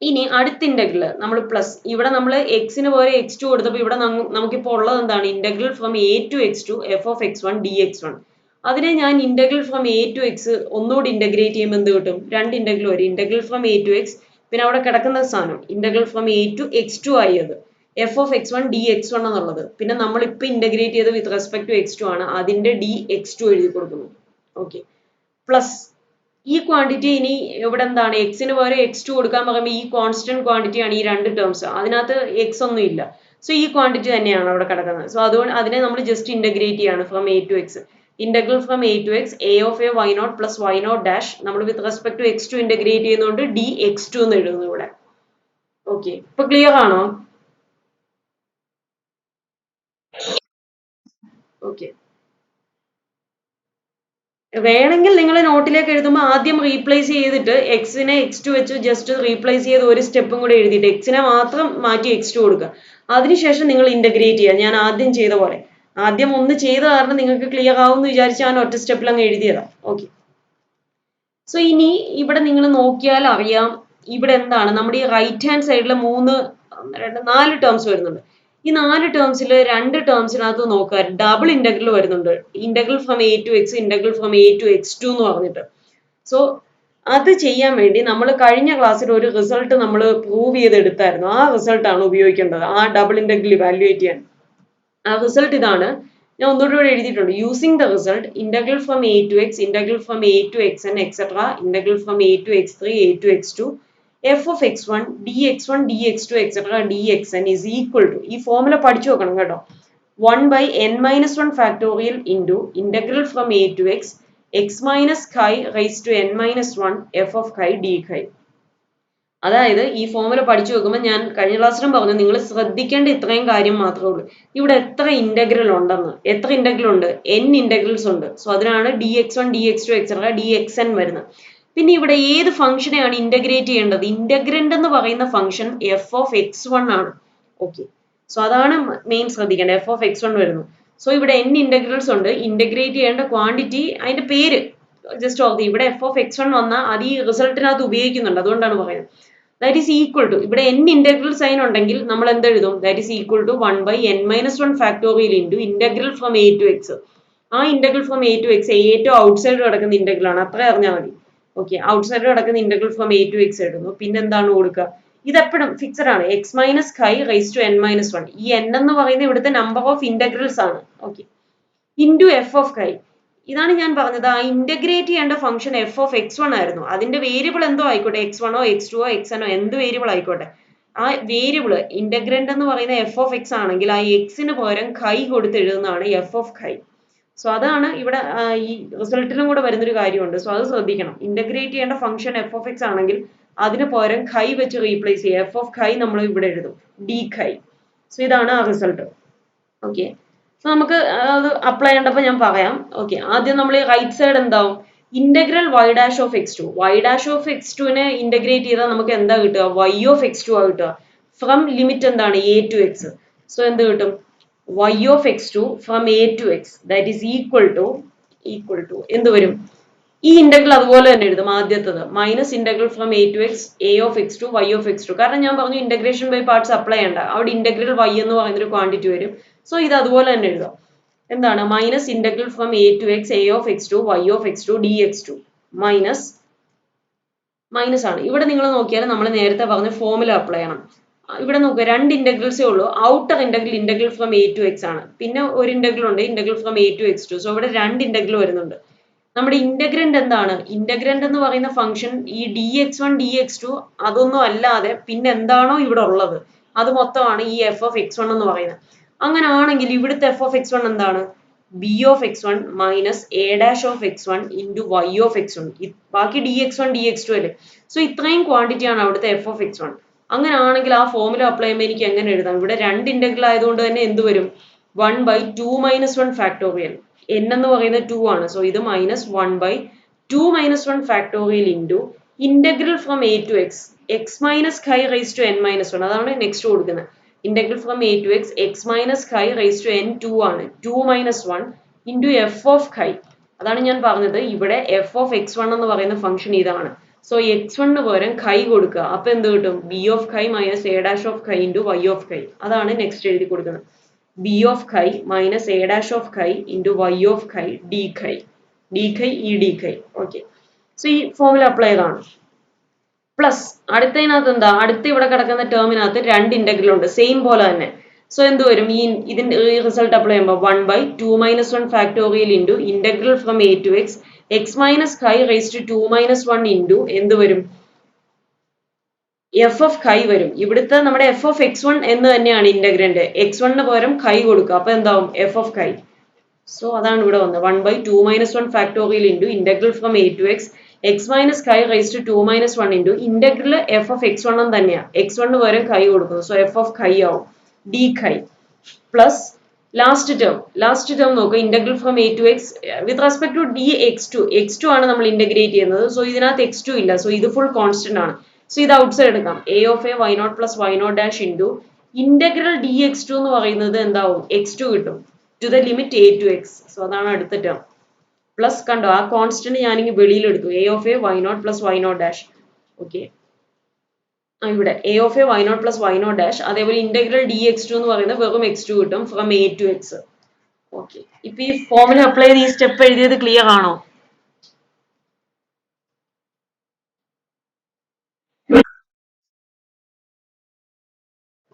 ഇനി അടുത്ത ഇന്റഗ്രൽ നമ്മൾ പ്ലസ്. ഇവിടെ നമ്മൾ എക്സിന് പോലെ എക്സ് ടു കൊടുത്തപ്പോൾ ഇവിടെ നമുക്കിപ്പോൾ ഉള്ളത് എന്താണ്? Integral from a to x two f of x one d x one. അതിനെ ഞാൻ integral from a to x ഒന്നുകൂടി ഇന്റഗ്രേറ്റ് ചെയ്യുമ്പോൾ എന്ത് കിട്ടും? രണ്ട് ഇന്റഗ്രൽ വരും. Integral from a to x പിന്നെ അവിടെ കിടക്കുന്ന സാധനം integral from a to x two ആയത് f of x one d x one എന്നുള്ളത്. പിന്നെ നമ്മൾ ഇപ്പൊ ഇന്റഗ്രേറ്റ് ചെയ്ത് with respect to x two ആണ്. അതിന്റെ ഡി എക്സ് ടു എഴുതി കൊടുക്കുന്നു. ഓക്കെ, പ്ലസ് ഈ ക്വാണ്ടിറ്റി ഇനി ഇവിടെ എന്താണ്? എക്സിന് പകരം എക്സ് ടു കൊടുക്കാൻ പറയുമ്പോൾ ഈ കോൺസ്റ്റന്റ് ക്വാണ്ടിറ്റി ആണ് ഈ രണ്ട് ടേംസ്. അതിനകത്ത് എക്സ് ഒന്നും ഇല്ല. സോ ഈ ക്വാണ്ടിറ്റി തന്നെയാണ് അവിടെ കിടക്കുന്നത്. സോ അതുകൊണ്ട് അതിനെ നമ്മൾ ജസ്റ്റ് ഇന്റഗ്രേറ്റ് ചെയ്യാണ് from a to x. Integral from a to x a of a y not plus y not dash നമ്മൾ with respect to x two integrate ചെയ്യുന്നതുകൊണ്ട് ഡി എക്സ് ടു എന്ന് എഴുതുന്നു ഇവിടെ. ഓക്കെ, ഇപ്പൊ ക്ലിയർ ആണോ? Okay, വേണമെങ്കിൽ നിങ്ങൾ നോട്ടിലേക്ക് എഴുതുമ്പോൾ ആദ്യം റീപ്ലേസ് ചെയ്തിട്ട് എക്സിനെ എക്സ് ടു വെച്ച് ജസ്റ്റ് റീപ്ലേസ് ചെയ്ത് ഒരു സ്റ്റെപ്പും കൂടെ എഴുതിയിട്ട് എക്സിനെ മാത്രം മാറ്റി എക്സ് ടു കൊടുക്കുക. അതിനുശേഷം നിങ്ങൾ ഇന്റഗ്രേറ്റ് ചെയ്യുക. ഞാൻ ആദ്യം ചെയ്ത പോലെ. ആദ്യം ഒന്ന് ചെയ്ത കാരണം നിങ്ങൾക്ക് ക്ലിയർ ആവും എന്ന് വിചാരിച്ച് ഞാൻ ഒറ്റ സ്റ്റെപ്പിൽ അങ്ങ് എഴുതിയതാ. ഓക്കെ, സോ ഇനി ഇവിടെ നിങ്ങൾ നോക്കിയാൽ അറിയാം ഇവിടെ എന്താണ്? നമ്മുടെ ഈ റൈറ്റ് ഹാൻഡ് സൈഡിൽ നാല് ടേംസ് വരുന്നുണ്ട്. ഈ നാല് ടേംസിൽ രണ്ട് ടേംസിനകത്ത് നോക്കുക ഡബിൾ ഇന്റഗ്രൽ വരുന്നുണ്ട്. Integral from a to x integral from a to x two എന്ന് പറഞ്ഞിട്ട്. സോ അത് ചെയ്യാൻ വേണ്ടി നമ്മൾ കഴിഞ്ഞ ക്ലാസ്സിൽ ഒരു റിസൾട്ട് നമ്മൾ പ്രൂവ് ചെയ്തെടുത്തായിരുന്നു. ആ റിസൾട്ടാണ് ഉപയോഗിക്കേണ്ടത് ആ ഡബിൾ ഇന്റഗ്രൽ ഇവാലുവേറ്റ് ചെയ്യാൻ. ആ റിസൾട്ട് ഇതാണ്. ഞാൻ ഒന്നുകൂടി എഴുതിയിട്ടുണ്ട്. Using the result integral from a to x integral from a to x n etcetera integral from a to x three a to x two f of x one d x one d x two etcetera d x n is equal to. ഈ formula പഠിച്ചു വെക്കണം കേട്ടോ. 1/n-1 factorial into integral from a to x x minus ഖൈ raise to n-1 f of ഖൈ d ഖൈ. അതായത് ഈ formula പഠിച്ചു വെക്കുമ്പോൾ ഞാൻ കഴിഞ്ഞ ക്ലാസ്സിലും പറഞ്ഞു നിങ്ങൾ ശ്രദ്ധിക്കേണ്ട ഇത്രയും കാര്യം മാത്രമേ ഉള്ളൂ. ഇവിടെ എത്ര ഇന്റഗ്രൽ ഉണ്ടെന്ന്, എത്ര ഇന്റഗ്രൽ ഉണ്ട്, n ഇന്റഗ്രൽസ് ഉണ്ട്. സോ അതിനാണ് dx1 dx2 എക്സെട്ര dxn വരുന്നത്. പിന്നെ ഇവിടെ ഏത് ഫംഗ്ഷനെയാണ് ഇന്റഗ്രേറ്റ് ചെയ്യേണ്ടത്? ഇന്റഗ്രന്റ് എന്ന് പറയുന്ന ഫംഗ്ഷൻ f of x1 ആണ്. ഓക്കെ, സോ അതാണ് മെയിൻ ശ്രദ്ധിക്കേണ്ടത്. f of x1 വരുന്നു. സോ ഇവിടെ n ഇന്റഗ്രൽസ് ഉണ്ട്. ഇന്റഗ്രേറ്റ് ചെയ്യേണ്ട ക്വാണ്ടിറ്റി അതിന്റെ പേര് ജസ്റ്റ് ഓർത്ത് ഇവിടെ f of x1 വന്നാൽ അത് ഈ റിസൾട്ടിനകത്ത് ഉപയോഗിക്കുന്നുണ്ട്, അതുകൊണ്ടാണ് പറയുന്നത്. ദാറ്റ് ഈസ് ഈക്വൽ ടു, ഇവിടെ n ഇന്റഗ്രൽ സൈൻ ഉണ്ടെങ്കിൽ നമ്മൾ എന്ത് എഴുതും? That is equal to 1/n-1 factorial into integral from a to x. ആ integral from a to x ഏറ്റവും ഔട്ട്സൈഡ് കിടക്കുന്ന ഇന്റഗ്രൽ ആണ്, അത്ര അറിഞ്ഞാൽ മതി. ഓക്കെ, ഔട്ട്സൈഡ് കിടക്കുന്ന integral from a to x എഴുതുന്നു. പിന്നെ എന്താണ് കൊടുക്കുക? ഇതെപ്പോഴും ഫിക്സഡ് ആണ്, x minus ഖൈ raise to n-1. ഈ n എന്ന് പറയുന്നത് ഇവിടുത്തെ നമ്പർ ഓഫ് ഇന്റഗ്രൽസ് ആണ്. Okay, into f of xi. ഇതാണ് ഞാൻ പറഞ്ഞത്, ആ ഇന്റഗ്രേറ്റ് ചെയ്യേണ്ട ഫംഗ്ഷൻ f of x1 ആയിരുന്നു. അതിന്റെ വേരിയബിൾ എന്തോ ആയിക്കോട്ടെ, x1 ഓ x2 ഓ xn ഓ എന്ത് വേരിയബിൾ ആയിക്കോട്ടെ, ആ വേരിയബിൾ ഇന്റഗ്രന്റ് എന്ന് പറയുന്ന f of x ആണെങ്കിൽ ആ എക്സിന് പകരം ഖൈ കൊടുത്ത് എഴുതുന്നതാണ് f of ഖൈ. സോ അതാണ് ഇവിടെ ഈ റിസൾട്ടിലും കൂടെ വരുന്നൊരു കാര്യമുണ്ട്. സോ അത് ശ്രദ്ധിക്കണം. ഇന്റഗ്രേറ്റ് ചെയ്യേണ്ട ഫംഗ്ഷൻ f of x ആണെങ്കിൽ അതിന് പകരം ഖൈ വെച്ച് റീപ്ലേസ് ചെയ്യുക. f of ഖൈ നമ്മൾ ഇവിടെ എഴുതും d ഖൈ. സോ ഇതാണ് ആ റിസൾട്ട്. ഓക്കെ, സോ നമുക്ക് അത് അപ്ലൈ ചെയ്യേണ്ടപ്പോൾ ഞാൻ പറയാം. ഓക്കെ, ആദ്യം നമ്മൾ ഈ റൈറ്റ് സൈഡ് എന്താവും? Integral y dash of x2. y dash of x2നെ ഇന്റഗ്രേറ്റ് ചെയ്താൽ നമുക്ക് എന്താ കിട്ടുക? y ഓഫ് x2 ആ കിട്ടുക. ഫ്രം ലിമിറ്റ് എന്താണ്? a to x. സോ എന്ത് കിട്ടും? y ഓഫ് x2 ഫ്രം a to x that is equal to എന്ത് വരും? ഈ ഇന്റഗ്രൽ അതുപോലെ തന്നെ എഴുതും. ആദ്യത്തത് minus integral from a to x a of x2 y of x2. കാരണം ഞാൻ പറഞ്ഞു ഇന്റഗ്രേഷൻ ബൈ പാർട്സ് അപ്ലൈ ചെയ്യണ്ട, അവിടെ ഇന്റഗ്രൽ y എന്ന് പറയുന്ന ഒരു ക്വാണ്ടിറ്റി വരും. സോ ഇത് അതുപോലെ തന്നെ എഴുതാം. എന്താണ്? Minus integral from a to x a of x2 y of x2 dx2 minus ആണ്. ഇവിടെ നിങ്ങൾ നോക്കിയാൽ നമ്മൾ നേരത്തെ പറഞ്ഞ ഫോമുല അപ്ലൈ ചെയ്യണം. ഇവിടെ നോക്കുക, രണ്ട് ഇന്റഗ്രൽസേ ഉള്ളൂ. Outer integral from a to x ആണ്. പിന്നെ ഒരു ഇന്റഗ്രൽ ഉണ്ട്, integral from a to x2. So ഇവിടെ രണ്ട് ഇന്റഗ്രൽ വരുന്നുണ്ട്. നമ്മുടെ ഇന്റഗ്രന്റ് എന്താണ്? ഇന്റഗ്രന്റ് എന്ന് പറയുന്ന ഫംഗ്ഷൻ ഈ dx1 dx2 അതൊന്നും അല്ലാതെ പിന്നെ എന്താണോ ഇവിടെ ഉള്ളത് അത് മൊത്തമാണ് ഈ f of x1 എന്ന് പറയുന്നത്. അങ്ങനെ ആണെങ്കിൽ ഇവിടുത്തെ f of x1 എന്താണ്? b of x1 minus a dash of x1 into y of x1. ബാക്കി dx1 dx2 അല്ലേ? സോ ഇത്രയും ക്വാണ്ടിറ്റി ആണ് അവിടുത്തെ f of x1. അങ്ങനെ ആണെങ്കിൽ ആ ഫോമുല അപ്ലൈ ചെയ്യുമ്പോൾ എനിക്ക് എങ്ങനെ എഴുതാം? ഇവിടെ രണ്ട് ഇന്റഗ്രൽ ആയതുകൊണ്ട് തന്നെ എന്ത് വരും? 1/2 മൈനസ് 1 ഫാക്ടോറിയൽ. n എന്ന് പറയുന്നത് 2 ആണ്. സോ ഇത് minus 1/2 minus 1 factorial into integral from a to x x minus ഖൈ raise to n-1. അതാണ് നെക്സ്റ്റ് കൊടുക്കുന്നത്. Integral from a to x x minus ഖൈ raise to n2 ആണ്. 2 minus 1 into f of xi. അതാണ് ഞാൻ പറഞ്ഞത്, ഇവിടെ f of x1 എന്ന് പറയുന്ന function ഇതാണ്. സോ x1 പകരം ഖൈ കൊടുക്കുക. അപ്പൊ എന്ത് കിട്ടും? b of ഖൈ minus a dash of xi into y of xi. അതാണ് നെക്സ്റ്റ് എഴുതി കൊടുക്കുന്നത്. b of ഖൈ minus a dash of xi into y of ഖൈ d xi. d xi ഈ d ഖൈ. ഓക്കെ, സോ ഈ ഫോമുല അപ്ലൈ ചെയ്താണ്. Plus അടുത്തതിനകത്ത് എന്താ? അടുത്ത ഇവിടെ കിടക്കുന്ന ടേമിനകത്ത് രണ്ട് ഇന്റഗ്രൽ ഉണ്ട്, സെയിം പോലെ തന്നെ. സോ എന്ത് വരും? ഇതിന്റെ റിസൾട്ട് അപ്ലൈ ചെയ്യുമ്പോൾ 1/2 minus 1 factorial into integral from a to x x minus ഖൈ raise to 2 minus 1 into എന്ത് വരും? എഫ് ഓഫ് ഖൈ വരും. ഇവിടുത്തെ നമ്മുടെ എഫ് ഓഫ് x1 എന്ന് തന്നെയാണ് ഇന്റഗ്രന്റ്. x1 പകരം ഖൈ കൊടുക്കുക. അപ്പൊ എന്താവും? F of xi. സോ അതാണ് ഇവിടെ വന്നത് 1/2 minus 1 factorial into integral from a to x x minus ഖൈ raise to 2 minus 1 into integral f of x1 എന്ന് തന്നെയാണ്. x1 പകരം ഖൈ കൊടുക്കുന്നു. സോ എഫ് ഓഫ് ഖൈ ആവും d chi plus last term നോക്കുക, integral from a to x with respect to x2 ആണ് നമ്മൾ integrate ചെയ്യുന്നത്. So ഇതിനകത്ത് x2 ഇല്ല. സോ ഇത് ഫുൾ കോൺസ്റ്റന്റ് ആണ്. സോ ഇത് ഔട്ട്സൈഡ് എടുക്കാം. a of a y nought plus y not dash into integral dx2 എന്ന് പറയുന്നത് എന്താവും? x2 കിട്ടും to the limit a to x. So അതാണ് അടുത്ത ടേം. പ്ലസ് കണ്ടോ, ആ കോൺസ്റ്റന്റ് ഞാനിങ്ങനെ വെളിയിലെടുത്തു. a of a y nought plus y not dash. Okay, ഇവിടെ a of a y nought plus y not dash. അതേപോലെ ഇന്റഗ്രൽ dx2 എന്ന് പറയുന്നത് വെറും x2 കിട്ടും from a to x. Okay, ഇപ്പൊ ഈ ഫോമുല അപ്ലൈ ചെയ്ത് ഈ സ്റ്റെപ്പ് എഴുതിയത് ക്ലിയർ ആണോ?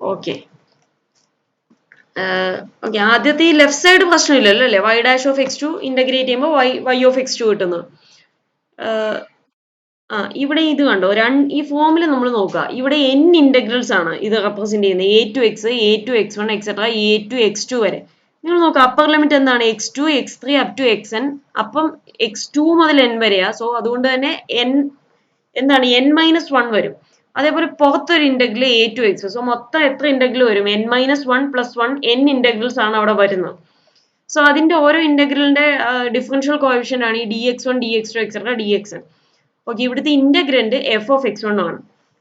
ഓക്കെ, ഓക്കെ, ആദ്യത്തെ ഈ ലെഫ്റ്റ് സൈഡ് പ്രശ്നമില്ലല്ലോ അല്ലേ? y dash of x2 integrate ചെയ്യുമ്പോൾ y ഓഫ് x2 കിട്ടുന്നു. ഇവിടെ ഇത് കണ്ടോ, ഈ ഫോമിൽ നമ്മൾ നോക്കുക, ഇവിടെ n ഇന്റഗ്രൽസ് ആണ് ഇത് റെപ്രസെന്റ് ചെയ്യുന്നത്. a to x a to x1 etcetera a to x2 വരെ. നിങ്ങൾ നോക്കുക, അപ്പർ ലിമിറ്റ് എന്താണ്? x2 x3 up to xn. അപ്പം x2 മുതൽ n വരെയാ. സോ അതുകൊണ്ട് തന്നെ n എന്താണ്? n-1 വരും. അതേപോലെ പുറത്തൊരു integral a to x. So മൊത്തം എത്ര ഇന്റഗ്രൽ വരും? n-1 + 1 n ഇന്റഗ്രൽസ് ആണ് അവിടെ വരുന്നത്. സോ അതിന്റെ ഓരോ ഇന്റഗ്രലിന്റെ ഡിഫറൻഷ്യൽ കോഎഫിഷ്യന്റ് ആണ് ഈ dx1 dx2 etcetera dxn. Okay, ഇവിടുത്തെ ഇന്റഗ്രന്റ് എഫ് ഓഫ് x1 ആണ്.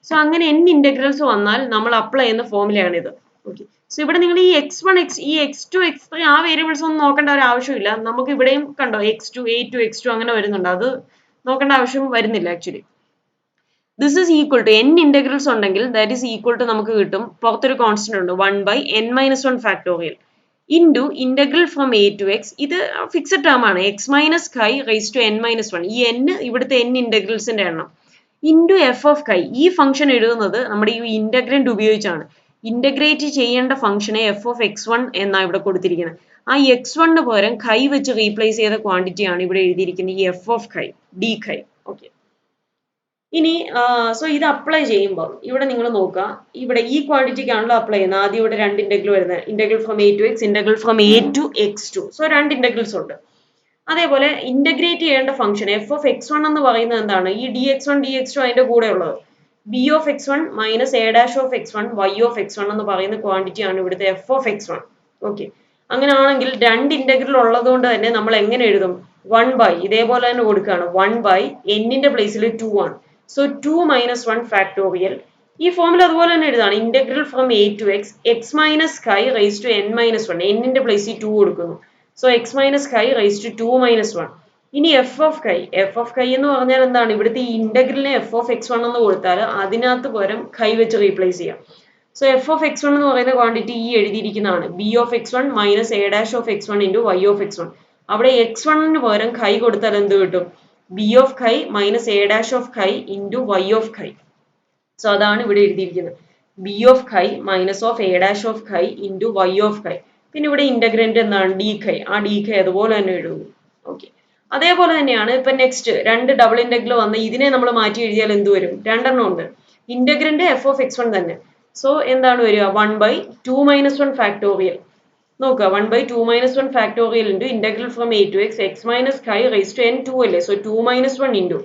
സോ അങ്ങനെ n ഇന്റഗ്രൽസ് വന്നാൽ നമ്മൾ അപ്ലൈ ചെയ്യുന്ന ഫോർമുലയാണ് ഇത്. ഓക്കെ, സോ ഇവിടെ നിങ്ങൾ ഈ x1 ഈ x2 x3 ആ വേരിയബിൾസ് ഒന്നും നോക്കേണ്ട ഒരു ആവശ്യമില്ല. നമുക്ക് ഇവിടെയും കണ്ടോ x2 a2 x2 അങ്ങനെ വരുന്നുണ്ട്. അത് നോക്കേണ്ട ആവശ്യം വരുന്നില്ല actually. This is equal to n integrals ഉണ്ടെങ്കിൽ ദാറ്റ് ഈസ് ഈക്വൽ ടു നമുക്ക് കിട്ടും പുറത്തൊരു കോൺസ്റ്റന്റ് ഉണ്ട് 1/n-1 factorial into integral from a to x. ഇത് ഫിക്സഡ് ടേം ആണ്, x minus ഖൈ raise to n-1. ഈ n ഇവിടുത്തെ n ഇന്റഗ്രൽസിന്റെ എണ്ണം ഇൻറ്റു എഫ് ഓഫ് ഖൈ. ഈ ഫംഗ്ഷൻ എഴുതുന്നത് നമ്മുടെ ഈ ഇന്റഗ്രന്റ് ഉപയോഗിച്ചാണ്. ഇന്റഗ്രേറ്റ് ചെയ്യേണ്ട ഫംഗ്ഷനെ എഫ് ഓഫ് x1 എന്നാണ് ഇവിടെ കൊടുത്തിരിക്കുന്നത്. ആ x1 പകരം ഖൈ വെച്ച് റീപ്ലേസ് ചെയ്ത ക്വാണ്ടിറ്റി ആണ് ഇവിടെ എഴുതിയിരിക്കുന്നത് ഈ f of ഖൈ d chi. Okay, ഇനി സോ ഇത് അപ്ലൈ ചെയ്യുമ്പോൾ ഇവിടെ നിങ്ങൾ നോക്കുക, ഇവിടെ ഈ ക്വാണ്ടിറ്റിക്കാണല്ലോ അപ്ലൈ ചെയ്യുന്നത്. ആദ്യം ഇവിടെ രണ്ട് ഇന്റഗ്രൽ വരുന്നത്, integral from a to x, integral from a to x2. So രണ്ട് ഇന്റഗ്രൽസ് ഉണ്ട്. അതേപോലെ ഇന്റഗ്രേറ്റ് ചെയ്യേണ്ട ഫംഗ്ഷൻ എഫ് ഓഫ് x1 എന്ന് പറയുന്നത് എന്താണ്? ഈ dx1 dx2 അതിന്റെ കൂടെ ഉള്ളത് b of x1 minus a dash of x1 y of x1 എന്ന് പറയുന്ന ക്വാണ്ടിറ്റി ആണ് ഇവിടുത്തെ എഫ് ഓഫ് x1. ഓക്കെ, അങ്ങനെയാണെങ്കിൽ രണ്ട് ഇന്റഗ്രൽ ഉള്ളത് കൊണ്ട് തന്നെ നമ്മൾ എങ്ങനെ എഴുതും? 1 ഇതേപോലെ തന്നെ കൊടുക്കുകയാണ്, 1/n പ്ലേസിൽ 2 ആണ്. So 2 - 1 factorial. ഈ ഫോമിൽ അതുപോലെ തന്നെ എഴുതാണ്, integral from a to x, x minus ഖൈ raise to n-1. n പ്ലേസിൽ 2 കൊടുക്കുന്നു. So x minus ഖൈ raise to 2 - 1. ഇനി എഫ് ഓഫ് ഖൈ എന്ന് പറഞ്ഞാൽ എന്താണ്? ഇവിടുത്തെ ഈ ഇന്റഗ്രലിനെ എഫ് ഓഫ് x1 എന്ന് കൊടുത്താൽ അതിനകത്ത് പകരം ഖൈ വെച്ച് റീപ്ലേസ് ചെയ്യാം. സോ എഫ് ഓഫ് x1 എന്ന് പറയുന്ന ക്വാണ്ടിറ്റി ഈ എഴുതിയിരിക്കുന്നതാണ്, b of x1 minus a dash of x1 into y of x1. അവിടെ x1 പകരം ഖൈ കൊടുത്താൽ എന്ത് കിട്ടും? b of ഖൈ minus a dash of xi into y of xi. So അതാണ് ഇവിടെ എഴുതിയിരിക്കുന്നത്, b of ഖൈ minus of a dash of xi into y of xi. പിന്നെ ഇവിടെ ഇന്റഗ്രന്റ് എന്താണ്? D xi. ആ ഡി ഖൈ അതുപോലെ തന്നെ എഴുതുന്നു. ഓക്കെ, അതേപോലെ തന്നെയാണ് ഇപ്പൊ നെക്സ്റ്റ് രണ്ട് ഡബിൾ ഇന്റഗ്രൽ വന്ന് ഇതിനെ നമ്മൾ മാറ്റി എഴുതിയാൽ എന്ത് വരും? രണ്ടെണ്ണം ഉണ്ട്. ഇന്റഗ്രന്റ് എഫ് ഓഫ് x1 തന്നെ. സോ എന്താണ് വരിക? 1/2 - 1 ഫാക്ടോറിയൽ. നോക്കുക, 1/2 - 1 factorial into integral from a to x, x minus ഖൈ raise to n 2 അല്ലേ. സോ 2 - 1 ഇൻറ്റു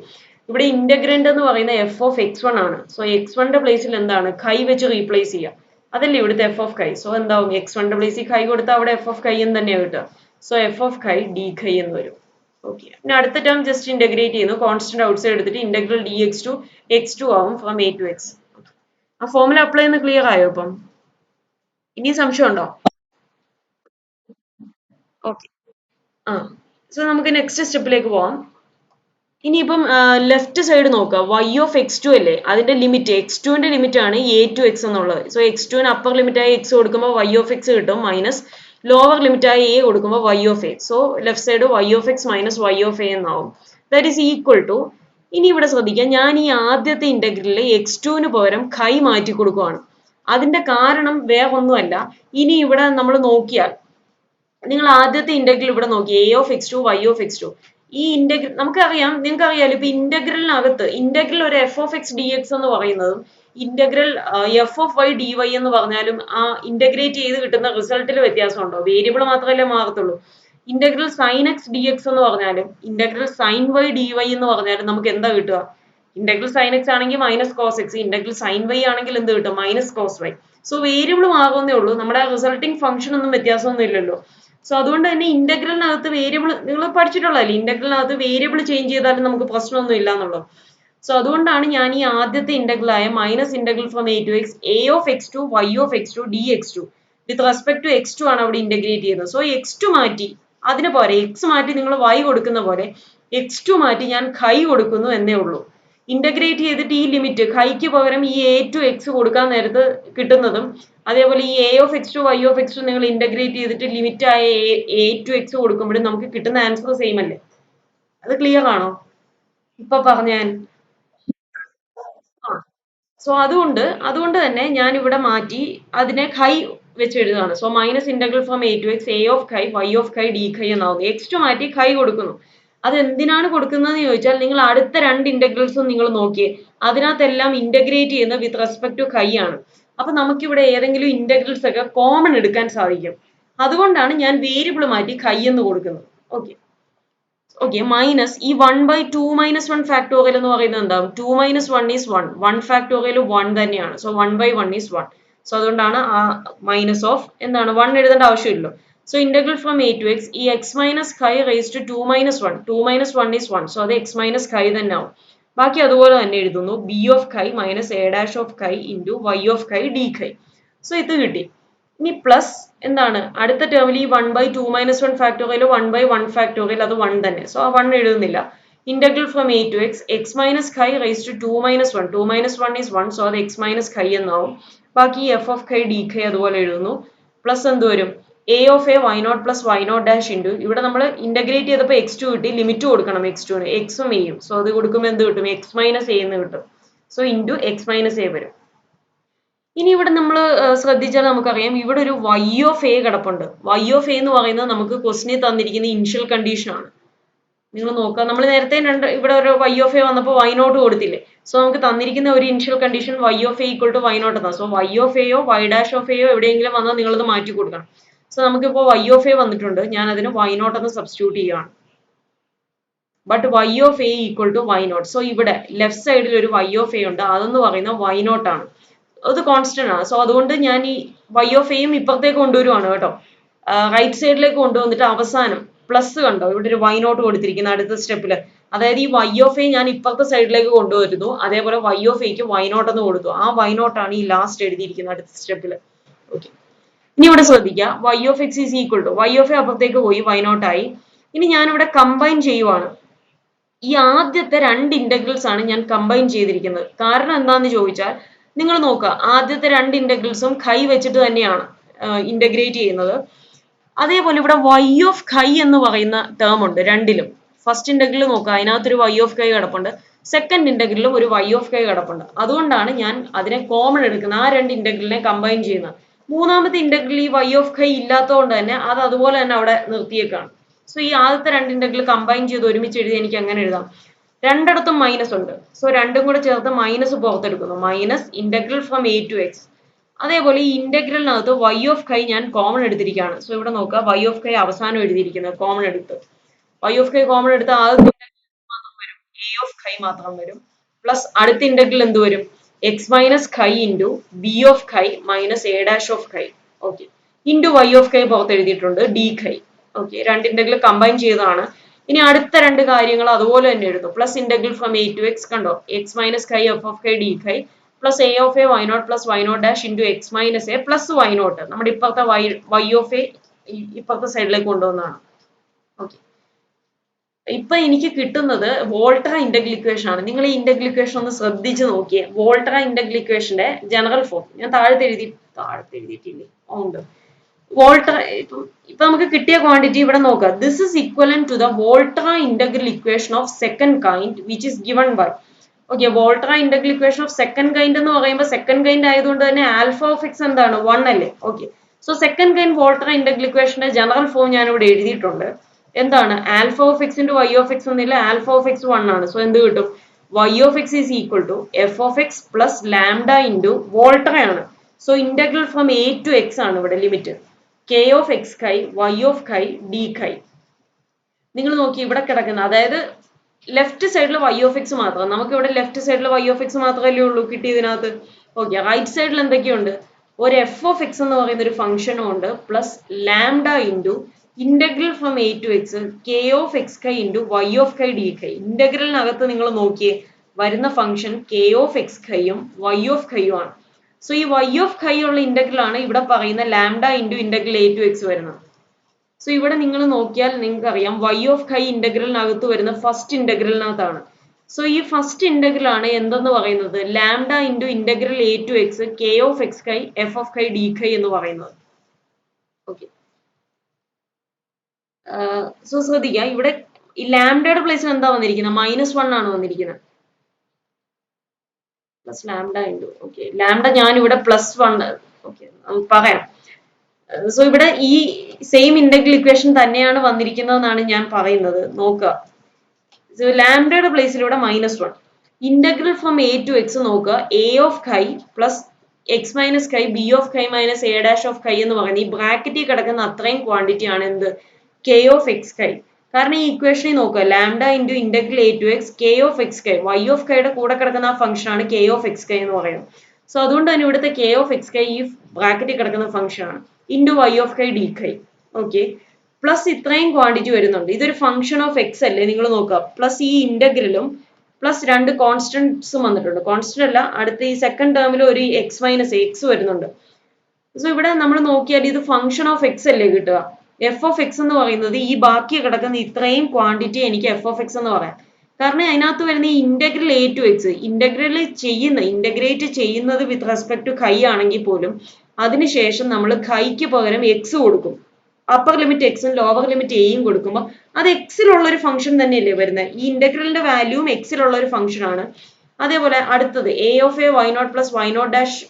ഇവിടെ ഇന്റഗ്രന്റ് എന്ന് പറയുന്ന എഫ് ഓഫ് x1 ആണ്. സോ x1 പ്ലേസിൽ എന്താണ്? ഖൈ വെച്ച് റീപ്ലേസ് ചെയ്യുക. അതല്ലേ ഇവിടുത്തെ എഫ് ഓഫ് ഖൈ. സോ എന്താവും? x1 പ്ലേസിൽ ഖൈ കൊടുത്താൽ അവിടെ എഫ് ഓഫ് ഖൈ എന്ന് തന്നെയാണ് കിട്ടുക. സോ എഫ് ഓഫ് ഖൈ ഡി ഖൈ എന്ന് വരും. ഓക്കെ, പിന്നെ അടുത്ത ടേം ജസ്റ്റ് ഇന്റഗ്രേറ്റ് ചെയ്യുന്നു, കോൺസ്റ്റന്റ് ഔട്ട് സൈഡ് എടുത്തിട്ട് ഇന്റഗ്രൽ dx ടു x2 ആവും ഫ്രം a to x. ആ ഫോമുല അപ്ലൈ ചെയ്യുന്ന ക്ലിയർ ആയോ ഇപ്പം? ഇനി സംശയം ഉണ്ടോ? ഓക്കെ, ആ സോ നമുക്ക് നെക്സ്റ്റ് സ്റ്റെപ്പിലേക്ക് പോവാം. ഇനിയിപ്പം ലെഫ്റ്റ് സൈഡ് നോക്കുക, y ഓഫ് x2 അല്ലേ, അതിന്റെ ലിമിറ്റ് x2ന്റെ ലിമിറ്റ് ആണ് a to x എന്നുള്ളത്. സോ x2ന് അപ്പർ ലിമിറ്റ് ആയി x കൊടുക്കുമ്പോൾ y ഓഫ് x കിട്ടും, മൈനസ് ലോവർ ലിമിറ്റ് ആയി a കൊടുക്കുമ്പോൾ y of a. So left side y of x minus y of a എന്നാവും. ദാറ്റ് ഈസ് ഈക്വൽ ടു, ഇനി ഇവിടെ ശ്രദ്ധിക്കുക, ഞാൻ ഈ ആദ്യത്തെ ഇന്റഗ്രലിൽ x2ന് പകരം ഖൈ മാറ്റി കൊടുക്കുവാണ്. അതിന്റെ കാരണം വേറെ ഒന്നുമല്ല, ഇനി ഇവിടെ നമ്മൾ നോക്കിയാൽ നിങ്ങൾ ആദ്യത്തെ ഇന്റഗ്രൽ ഇവിടെ നോക്കി, a of x2 y of x2. ഈ ഇന്റഗ്രൽ നമുക്കറിയാം, നിങ്ങൾക്ക് അറിയാലോ, ഇപ്പൊ ഇന്റഗ്രലിനകത്ത് ഇന്റഗ്രൽ ഒരു f of x d x എന്ന് പറയുന്നതും integral f of y d y എന്ന് പറഞ്ഞാലും ആ ഇന്റഗ്രേറ്റ് ചെയ്ത് കിട്ടുന്ന റിസൾട്ടിൽ വ്യത്യാസമുണ്ടോ? വേരിയബിൾ മാത്രമല്ലേ മാറത്തുള്ളൂ. Integral sign x d x എന്ന് പറഞ്ഞാലും integral sign y d y എന്ന് പറഞ്ഞാലും നമുക്ക് എന്താ കിട്ടുക? ഇന്റഗ്രൽ സൈൻ എക്സ് ആണെങ്കിൽ minus cos x, integral sign y ആണെങ്കിൽ എന്ത് കിട്ടും? Minus cos y. So variable മാറുന്നേ ഉള്ളൂ, നമ്മുടെ റിസൾട്ടിങ് ഫംഗ്ഷൻ ഒന്നും വ്യത്യാസമൊന്നും ഇല്ലല്ലോ. സോ അതുകൊണ്ട് തന്നെ ഇന്റഗ്രലിനകത്ത് വേരിയബിൾ നിങ്ങൾ പഠിച്ചിട്ടുള്ളതല്ലേ, ഇന്റഗ്രലിനകത്ത് വേരിയബിൾ ചേഞ്ച് ചെയ്താലും നമുക്ക് പ്രശ്നമൊന്നും ഇല്ല എന്നുള്ളത്. സോ അതുകൊണ്ടാണ് ഞാൻ ഈ ആദ്യത്തെ ഇന്റഗ്രൽ ആയ minus integral from a to x, a of x2 y of x2 dx2 with respect to x2 ആണ് അവിടെ ഇന്റഗ്രേറ്റ് ചെയ്യുന്നത്. സോ x2 മാറ്റി, അതിന് പോലെ x മാറ്റി നിങ്ങൾ y കൊടുക്കുന്ന പോലെ x2 മാറ്റി ഞാൻ ഖൈ കൊടുക്കുന്നു എന്നേ ഉള്ളൂ. ഇന്റഗ്രേറ്റ് ചെയ്തിട്ട് ഈ ലിമിറ്റ് ഖൈക്ക് പകരം ഈ a to x കൊടുക്കാൻ നേരത്ത് കിട്ടുന്നതും, അതേപോലെ ഈ a of x2 y of x2 നിങ്ങൾ ഇന്റഗ്രേറ്റ് ചെയ്തിട്ട് ലിമിറ്റ് ആയ a to x കൊടുക്കുമ്പോഴും നമുക്ക് കിട്ടുന്ന ആൻസർ സെയിം അല്ലേ? അത് ക്ലിയർ ആണോ ഇപ്പൊ പറഞ്ഞാൽ? ആ, സോ അതുകൊണ്ട് തന്നെ ഞാൻ ഇവിടെ മാറ്റി അതിനെ ഖൈ വെച്ച് എഴുതുകയാണ്. So minus integral from a to x, a of xi y of ഖൈ d xi എന്നാവുന്നു. x2 മാറ്റി ഖൈ കൊടുക്കുന്നു. അത് എന്തിനാണ് കൊടുക്കുന്നതെന്ന് ചോദിച്ചാൽ നിങ്ങൾ അടുത്ത രണ്ട് ഇന്റഗ്രൽസും നിങ്ങൾ നോക്കിയേ, അതിനകത്തെല്ലാം ഇന്റഗ്രേറ്റ് ചെയ്യുന്ന വിത്ത് റെസ്പെക്ട് ടു ഖൈ ആണ്. അപ്പൊ നമുക്കിവിടെ ഏതെങ്കിലും ഇന്റഗ്രൽസ് ഒക്കെ കോമൺ എടുക്കാൻ സാധിക്കും. അതുകൊണ്ടാണ് ഞാൻ വേരിയബിൾ മാറ്റി ഖൈ എന്ന് കൊടുക്കുന്നത്. ഓക്കെ, ഓക്കെ മൈനസ് ഈ 1/2 - 1 ഫാക്ടോറിയൽ എന്ന് പറയുന്നത് എന്താവും 2 - 1 is 1 1 ഫാക്ടോറിയൽ 1 തന്നെയാണ് സോ 1/1 is 1 സോ അതുകൊണ്ടാണ് ആ മൈനസ് ഓഫ് എന്താണ് 1 എഴുതേണ്ട ആവശ്യമില്ലല്ലോ so integral from a to x ഈ x minus ഖൈ raise to 2 - 1 2 - 1 is 1 so അത് x മൈനസ് ഖൈ തന്നെ ആവും ബാക്കി അതുപോലെ തന്നെ എഴുതുന്നു b of ഖൈ minus a dash of xi into y of ഖൈ d xi so ഇത് കിട്ടി ഇനി പ്ലസ് എന്താണ് അടുത്ത ടേമിൽ ഈ 1/2 - 1 ഫാക്ടോറിയൽ 1/1 ഫാക്ടോറിയൽ അത് 1 തന്നെ സോ ആ 1 എഴുതുന്നില്ല integral from a to x x minus ഖൈ raise to 2 - 1 2 - 1 is 1 so അത് x മൈനസ് ഖൈ എന്നാവും ബാക്കി എഫ് ഓഫ് ഖൈ ഡി ഖൈ അതുപോലെ എഴുതുന്നു പ്ലസ് എന്ത് വരും a of a y0 plus y0 dash into ഇവിടെ നമ്മൾ ഇന്റഗ്രേറ്റ് ചെയ്തപ്പോൾ x2 കിട്ടി ലിമിറ്റ് കൊടുക്കണം x2 ന് എക്സും എയും സോ അത് കൊടുക്കുമ്പോൾ എന്ത് കിട്ടും x മൈനസ് a എന്ന് കിട്ടും so into x minus a വരും ഇനി ഇവിടെ നമ്മൾ ശ്രദ്ധിച്ചാൽ നമുക്കറിയാം ഇവിടെ ഒരു y ഓഫ് a കിടപ്പുണ്ട് y ഓഫ് a എന്ന് പറയുന്നത് നമുക്ക് ക്വസ്റ്റിനിൽ തന്നിരിക്കുന്ന ഇനിഷ്യൽ കണ്ടീഷൻ ആണ് നിങ്ങൾ നോക്കുക നമ്മൾ നേരത്തെ ഇവിടെ ഒരു y ഓഫ് a വന്നപ്പോൾ y0 കൊടുത്തില്ലേ സോ നമുക്ക് തന്നിരിക്കുന്ന ഒരു initial condition y of a equal to y0 എന്നാണ് സോ y ഓഫ് a യോ y ഡാഷ് ഓഫ് a യോ എവിടെയെങ്കിലും വന്നാൽ നിങ്ങളത് മാറ്റി കൊടുക്കണം സോ നമുക്കിപ്പോൾ y ഓഫ് a വന്നിട്ടുണ്ട് ഞാൻ അതിന് y0 എന്ന് സബ്സ്റ്റിറ്റ്യൂട്ട് ചെയ്യുകയാണ് but y of a equal to y0 so ഇവിടെ ലെഫ്റ്റ് സൈഡിൽ ഒരു y ഓഫ് a ഉണ്ട് അതെന്ന് പറയുന്നത് y0 ആണ് അത് കോൺസ്റ്റന്റ് ആണ് സോ അതുകൊണ്ട് ഞാൻ ഈ y ഓഫ് എയും ഇപ്പുറത്തേക്ക് കൊണ്ടുവരുവാണ് കേട്ടോ റൈറ്റ് സൈഡിലേക്ക് കൊണ്ടുവന്നിട്ട് അവസാനം പ്ലസ് കണ്ടോ ഇവിടെ ഒരു y0 കൊടുത്തിരിക്കുന്ന അടുത്ത സ്റ്റെപ്പിൽ അതായത് ഈ y ഓഫ് എ ഞാൻ ഇപ്പുറത്തെ സൈഡിലേക്ക് കൊണ്ടുവരുന്നു അതേപോലെ y ഓഫ് എക്ക് y0 എന്ന് കൊടുത്തു ആ y0 ആണ് ഈ ലാസ്റ്റ് എഴുതിയിരിക്കുന്നത് അടുത്ത സ്റ്റെപ്പിൽ ഓക്കെ ഇനി ഇവിടെ ശ്രദ്ധിക്കുക y of X is equal to y of a അപ്പുറത്തേക്ക് പോയി y0 ആയി ഇനി ഞാനിവിടെ കമ്പൈൻ ചെയ്യുവാണ് ഈ ആദ്യത്തെ രണ്ട് ഇന്റഗ്രൽസ് ആണ് ഞാൻ കമ്പൈൻ ചെയ്തിരിക്കുന്നത് കാരണം എന്താന്ന് ചോദിച്ചാൽ നിങ്ങൾ നോക്കുക ആദ്യത്തെ രണ്ട് ഇന്റഗ്രൽസും ഖൈ വെച്ചിട്ട് തന്നെയാണ് ഇന്റഗ്രേറ്റ് ചെയ്യുന്നത് അതേപോലെ ഇവിടെ y ഓഫ് ഖൈ എന്ന് പറയുന്ന ടേം ഉണ്ട് രണ്ടിലും ഫസ്റ്റ് ഇന്റഗ്രൽ നോക്കുക അതിനകത്തൊരു y ഓഫ് ഖൈ കിടപ്പുണ്ട് സെക്കൻഡ് ഇന്റഗ്രലിലും ഒരു y ഓഫ് ഖൈ കിടപ്പുണ്ട് അതുകൊണ്ടാണ് ഞാൻ അതിനെ കോമൺ എടുക്കുന്നത് ആ രണ്ട് ഇന്റഗ്രലിനെ കമ്പൈൻ ചെയ്യുന്നത് മൂന്നാമത്തെ ഇന്റഗ്രൽ ഈ y ഓഫ് ഖൈ ഇല്ലാത്തതുകൊണ്ട് തന്നെ അത് അതുപോലെ തന്നെ അവിടെ നിർത്തിയേക്കാണ് സോ ഈ ആദ്യത്തെ രണ്ട് ഇന്റഗ്രൽ കമ്പൈൻ ചെയ്ത് ഒരുമിച്ച് എഴുതി എനിക്ക് അങ്ങനെ എഴുതാം രണ്ടിടത്തും മൈനസ് ഉണ്ട് സോ രണ്ടും കൂടെ ചേർത്ത് മൈനസ് പുറത്തെടുക്കുന്നു minus integral from a to x അതേപോലെ ഈ ഇന്റഗ്രലിനകത്ത് y ഓഫ് ഖൈ ഞാൻ കോമൺ എടുത്തിരിക്കുകയാണ് സോ ഇവിടെ നോക്കുക y ഓഫ് ഖൈ അവസാനം എഴുതിയിരിക്കുന്നത് കോമൺ എടുത്ത് y ഓഫ് ഖൈ കോമൺ എടുത്ത് ആദ്യത്തെ മാത്രം വരും a ഓഫ് ഖൈ മാത്രം വരും പ്ലസ് അടുത്ത ഇന്റഗ്രൽ എന്ത് വരും x minus chi into b of ഖൈ minus a dash of chi okay into y of chi പുറത്ത് എഴുതിയിട്ടുണ്ട് d ഖൈ ഓക്കെ രണ്ട് ഇന്റഗ്രൽ കമ്പൈൻ ചെയ്തതാണ് ഇനി അടുത്ത രണ്ട് കാര്യങ്ങൾ അതുപോലെ തന്നെ എഴുതും plus integral from a to x കണ്ടോ x minus chi f of ഖൈ d chi plus a of a y0 plus y0 dash into x minus a plus y0 നമ്മുടെ ഇപ്പുറത്തെ y ഓഫ് എ ഇപ്പുറത്തെ സൈഡിലേക്ക് കൊണ്ടുവന്നതാണ് ഓക്കെ ഇപ്പൊ എനിക്ക് കിട്ടുന്നത് Volterra integral equation ആണ് നിങ്ങൾ ഈ ഇന്റഗ്രൽ ഇക്വേഷൻ ഒന്ന് ശ്രദ്ധിച്ച് നോക്കിയേ വോൾട്ടറ ഇന്റഗ്രൽ ഇക്വേഷന്റെ ജനറൽ ഫോം ഞാൻ താഴത്തെ എഴുതിയിട്ടില്ലേ ഉണ്ട് വോൾട്ടർ ഇപ്പൊ നമുക്ക് കിട്ടിയ ക്വാണ്ടിറ്റി ഇവിടെ നോക്കാം this is equivalent to the Volterra integral equation of second kind which is given by okay Volterra integral equation of second kind എന്ന് പറയുമ്പോൾ സെക്കൻഡ് കൈൻഡ് ആയതുകൊണ്ട് തന്നെ ആൽഫ ഓഫ് എക്സ് എന്താണ് 1 അല്ലേ okay so second kind Volterra integral ഇക്വേഷന്റെ general form ഞാൻ ഇവിടെ എഴുതിയിട്ടുണ്ട് എന്താണ് alpha of x into y of x എന്നില്ല ആൽഫ ഓഫ് എക്സ് 1 ആണ് സോ എന്ത് കിട്ടും y of X is equal to f of x plus lambda into Volterra ആണ് so integral from a to x ആണ് ഇവിടെ limit k of x chi y of ഖൈ d chi നിങ്ങൾ നോക്കി ഇവിടെ കിടക്കുന്ന അതായത് ലെഫ്റ്റ് സൈഡിൽ y ഓഫ് എക്സ് മാത്രം നമുക്ക് ഇവിടെ ലെഫ്റ്റ് സൈഡിൽ y ഓഫ് എക്സ് മാത്രമല്ലേ ഉള്ളൂ കിട്ടിയതിനകത്ത് ഓക്കെ റൈറ്റ് സൈഡിൽ എന്തൊക്കെയുണ്ട് ഒരു എഫ് ഓഫ് എക്സ് എന്ന് പറയുന്ന ഒരു ഫംഗ്ഷനും ഉണ്ട് plus lambda into integral from a to x k of x chi into y of ഖൈ d chi ഇന്റഗ്രലിനകത്ത് നിങ്ങൾ നോക്കിയേ വരുന്ന ഫംഗ്ഷൻ k ഓഫ് എക്സ് ഖൈയും y ഓഫ് ഖൈയും ആണ് സോ ഈ y ഓഫ് ഖൈ ഉള്ള ഇന്റഗ്രൽ ആണ് ഇവിടെ പറയുന്ന lambda into integral a to x വരുന്നത് സോ ഇവിടെ നിങ്ങൾ നോക്കിയാൽ നിങ്ങൾക്ക് അറിയാം y ഓഫ് ഖൈ ഇന്റഗ്രലിനകത്ത് വരുന്ന ഫസ്റ്റ് ഇന്റഗ്രലിനകത്താണ് സോ ഈ ഫസ്റ്റ് ഇന്റഗ്രൽ ആണ് എന്തെന്ന് പറയുന്നത് lambda into integral a to x k of x chi f of ഖൈ d chi എന്ന് പറയുന്നത് ഓക്കെ സോ ശ്രദ്ധിക്കുക ഇവിടെ ഈ ലാംഡയുടെ പ്ലേസിൽ എന്താ വന്നിരിക്കുന്നത് -1 ആണ് വന്നിരിക്കുന്നത് plus lambda into okay lambda ഞാൻ ഇവിടെ +1 ഓക്കെ പറയാം സോ ഇവിടെ ഈ സെയിം ഇന്റഗ്രൽ ഇക്വേഷൻ തന്നെയാണ് വന്നിരിക്കുന്നതെന്നാണ് ഞാൻ പറയുന്നത് നോക്കുക സോ ലാംഡയുടെ പ്ലേസിൽ ഇവിടെ -1 integral from a to x നോക്കുക a of chi plus x minus chi b of ഖൈ minus a dash of chi എന്ന് പറയുന്നത് ഈ ബ്രാക്കറ്റിൽ കിടക്കുന്ന അത്രയും ക്വാണ്ടിറ്റി ആണ് എന്ത് k ഓഫ് എക്സ് ഖൈ കാരണം ഈ ഇക്വേഷനിൽ നോക്കുക, lambda into integral a to x k of x chi, y of കൈയുടെ കൂടെ കിടക്കുന്ന ആ ഫംഗ്ഷൻ ആണ് കെ ഓഫ് എക്സ് കൈ എന്ന് പറയുന്നത്. സോ അതുകൊണ്ട് തന്നെ ഇവിടുത്തെ കെ ഓഫ് എക്സ് കൈ ഈ ബ്രാക്കറ്റിൽ കിടക്കുന്ന ഫംഗ്ഷൻ ആണ് into y of chi d കൈ. ഓക്കെ, പ്ലസ് ഇത്രയും ക്വാണ്ടിറ്റി വരുന്നുണ്ട്. ഇതൊരു ഫംഗ്ഷൻ ഓഫ് എക്സ് അല്ലേ, നിങ്ങൾ നോക്കുക. പ്ലസ് ഈ ഇന്റഗ്രലും പ്ലസ് രണ്ട് കോൺസ്റ്റന്റ്സും വന്നിട്ടുണ്ട്. കോൺസ്റ്റന്റ് അല്ല, അടുത്ത ഈ സെക്കൻഡ് ടേമിൽ ഒരു എക്സ് മൈനസ് എക്സ് വരുന്നുണ്ട്. സോ ഇവിടെ നമ്മൾ നോക്കിയാൽ ഇത് ഫംഗ്ഷൻ ഓഫ് എക്സ് അല്ലേ കിട്ടുക. എഫ് ഓഫ് എക്സ് എന്ന് പറയുന്നത് ഈ ബാക്കി കിടക്കുന്ന ഇത്രയും ക്വാണ്ടിറ്റി എനിക്ക് എഫ് ഓഫ് എക്സ് എന്ന് പറയാം. കാരണം അതിനകത്ത് വരുന്ന ഈ integral a to x integrate ചെയ്യുന്നത് വിത്ത് റെസ്പെക്ട് ടു ഖൈ ആണെങ്കിൽ പോലും അതിനുശേഷം നമ്മൾ ഖൈക്ക് പകരം എക്സ് കൊടുക്കും. അപ്പർ ലിമിറ്റ് എക്സും ലോവർ ലിമിറ്റ് എയും കൊടുക്കുമ്പോൾ അത് എക്സിലുള്ള ഒരു ഫംഗ്ഷൻ തന്നെയല്ലേ വരുന്നത്. ഈ ഇന്റഗ്രലിന്റെ വാല്യൂവും എക്സിലുള്ള ഒരു ഫംഗ്ഷൻ ആണ്. അതേപോലെ അടുത്തത് a of a y not plus y not dash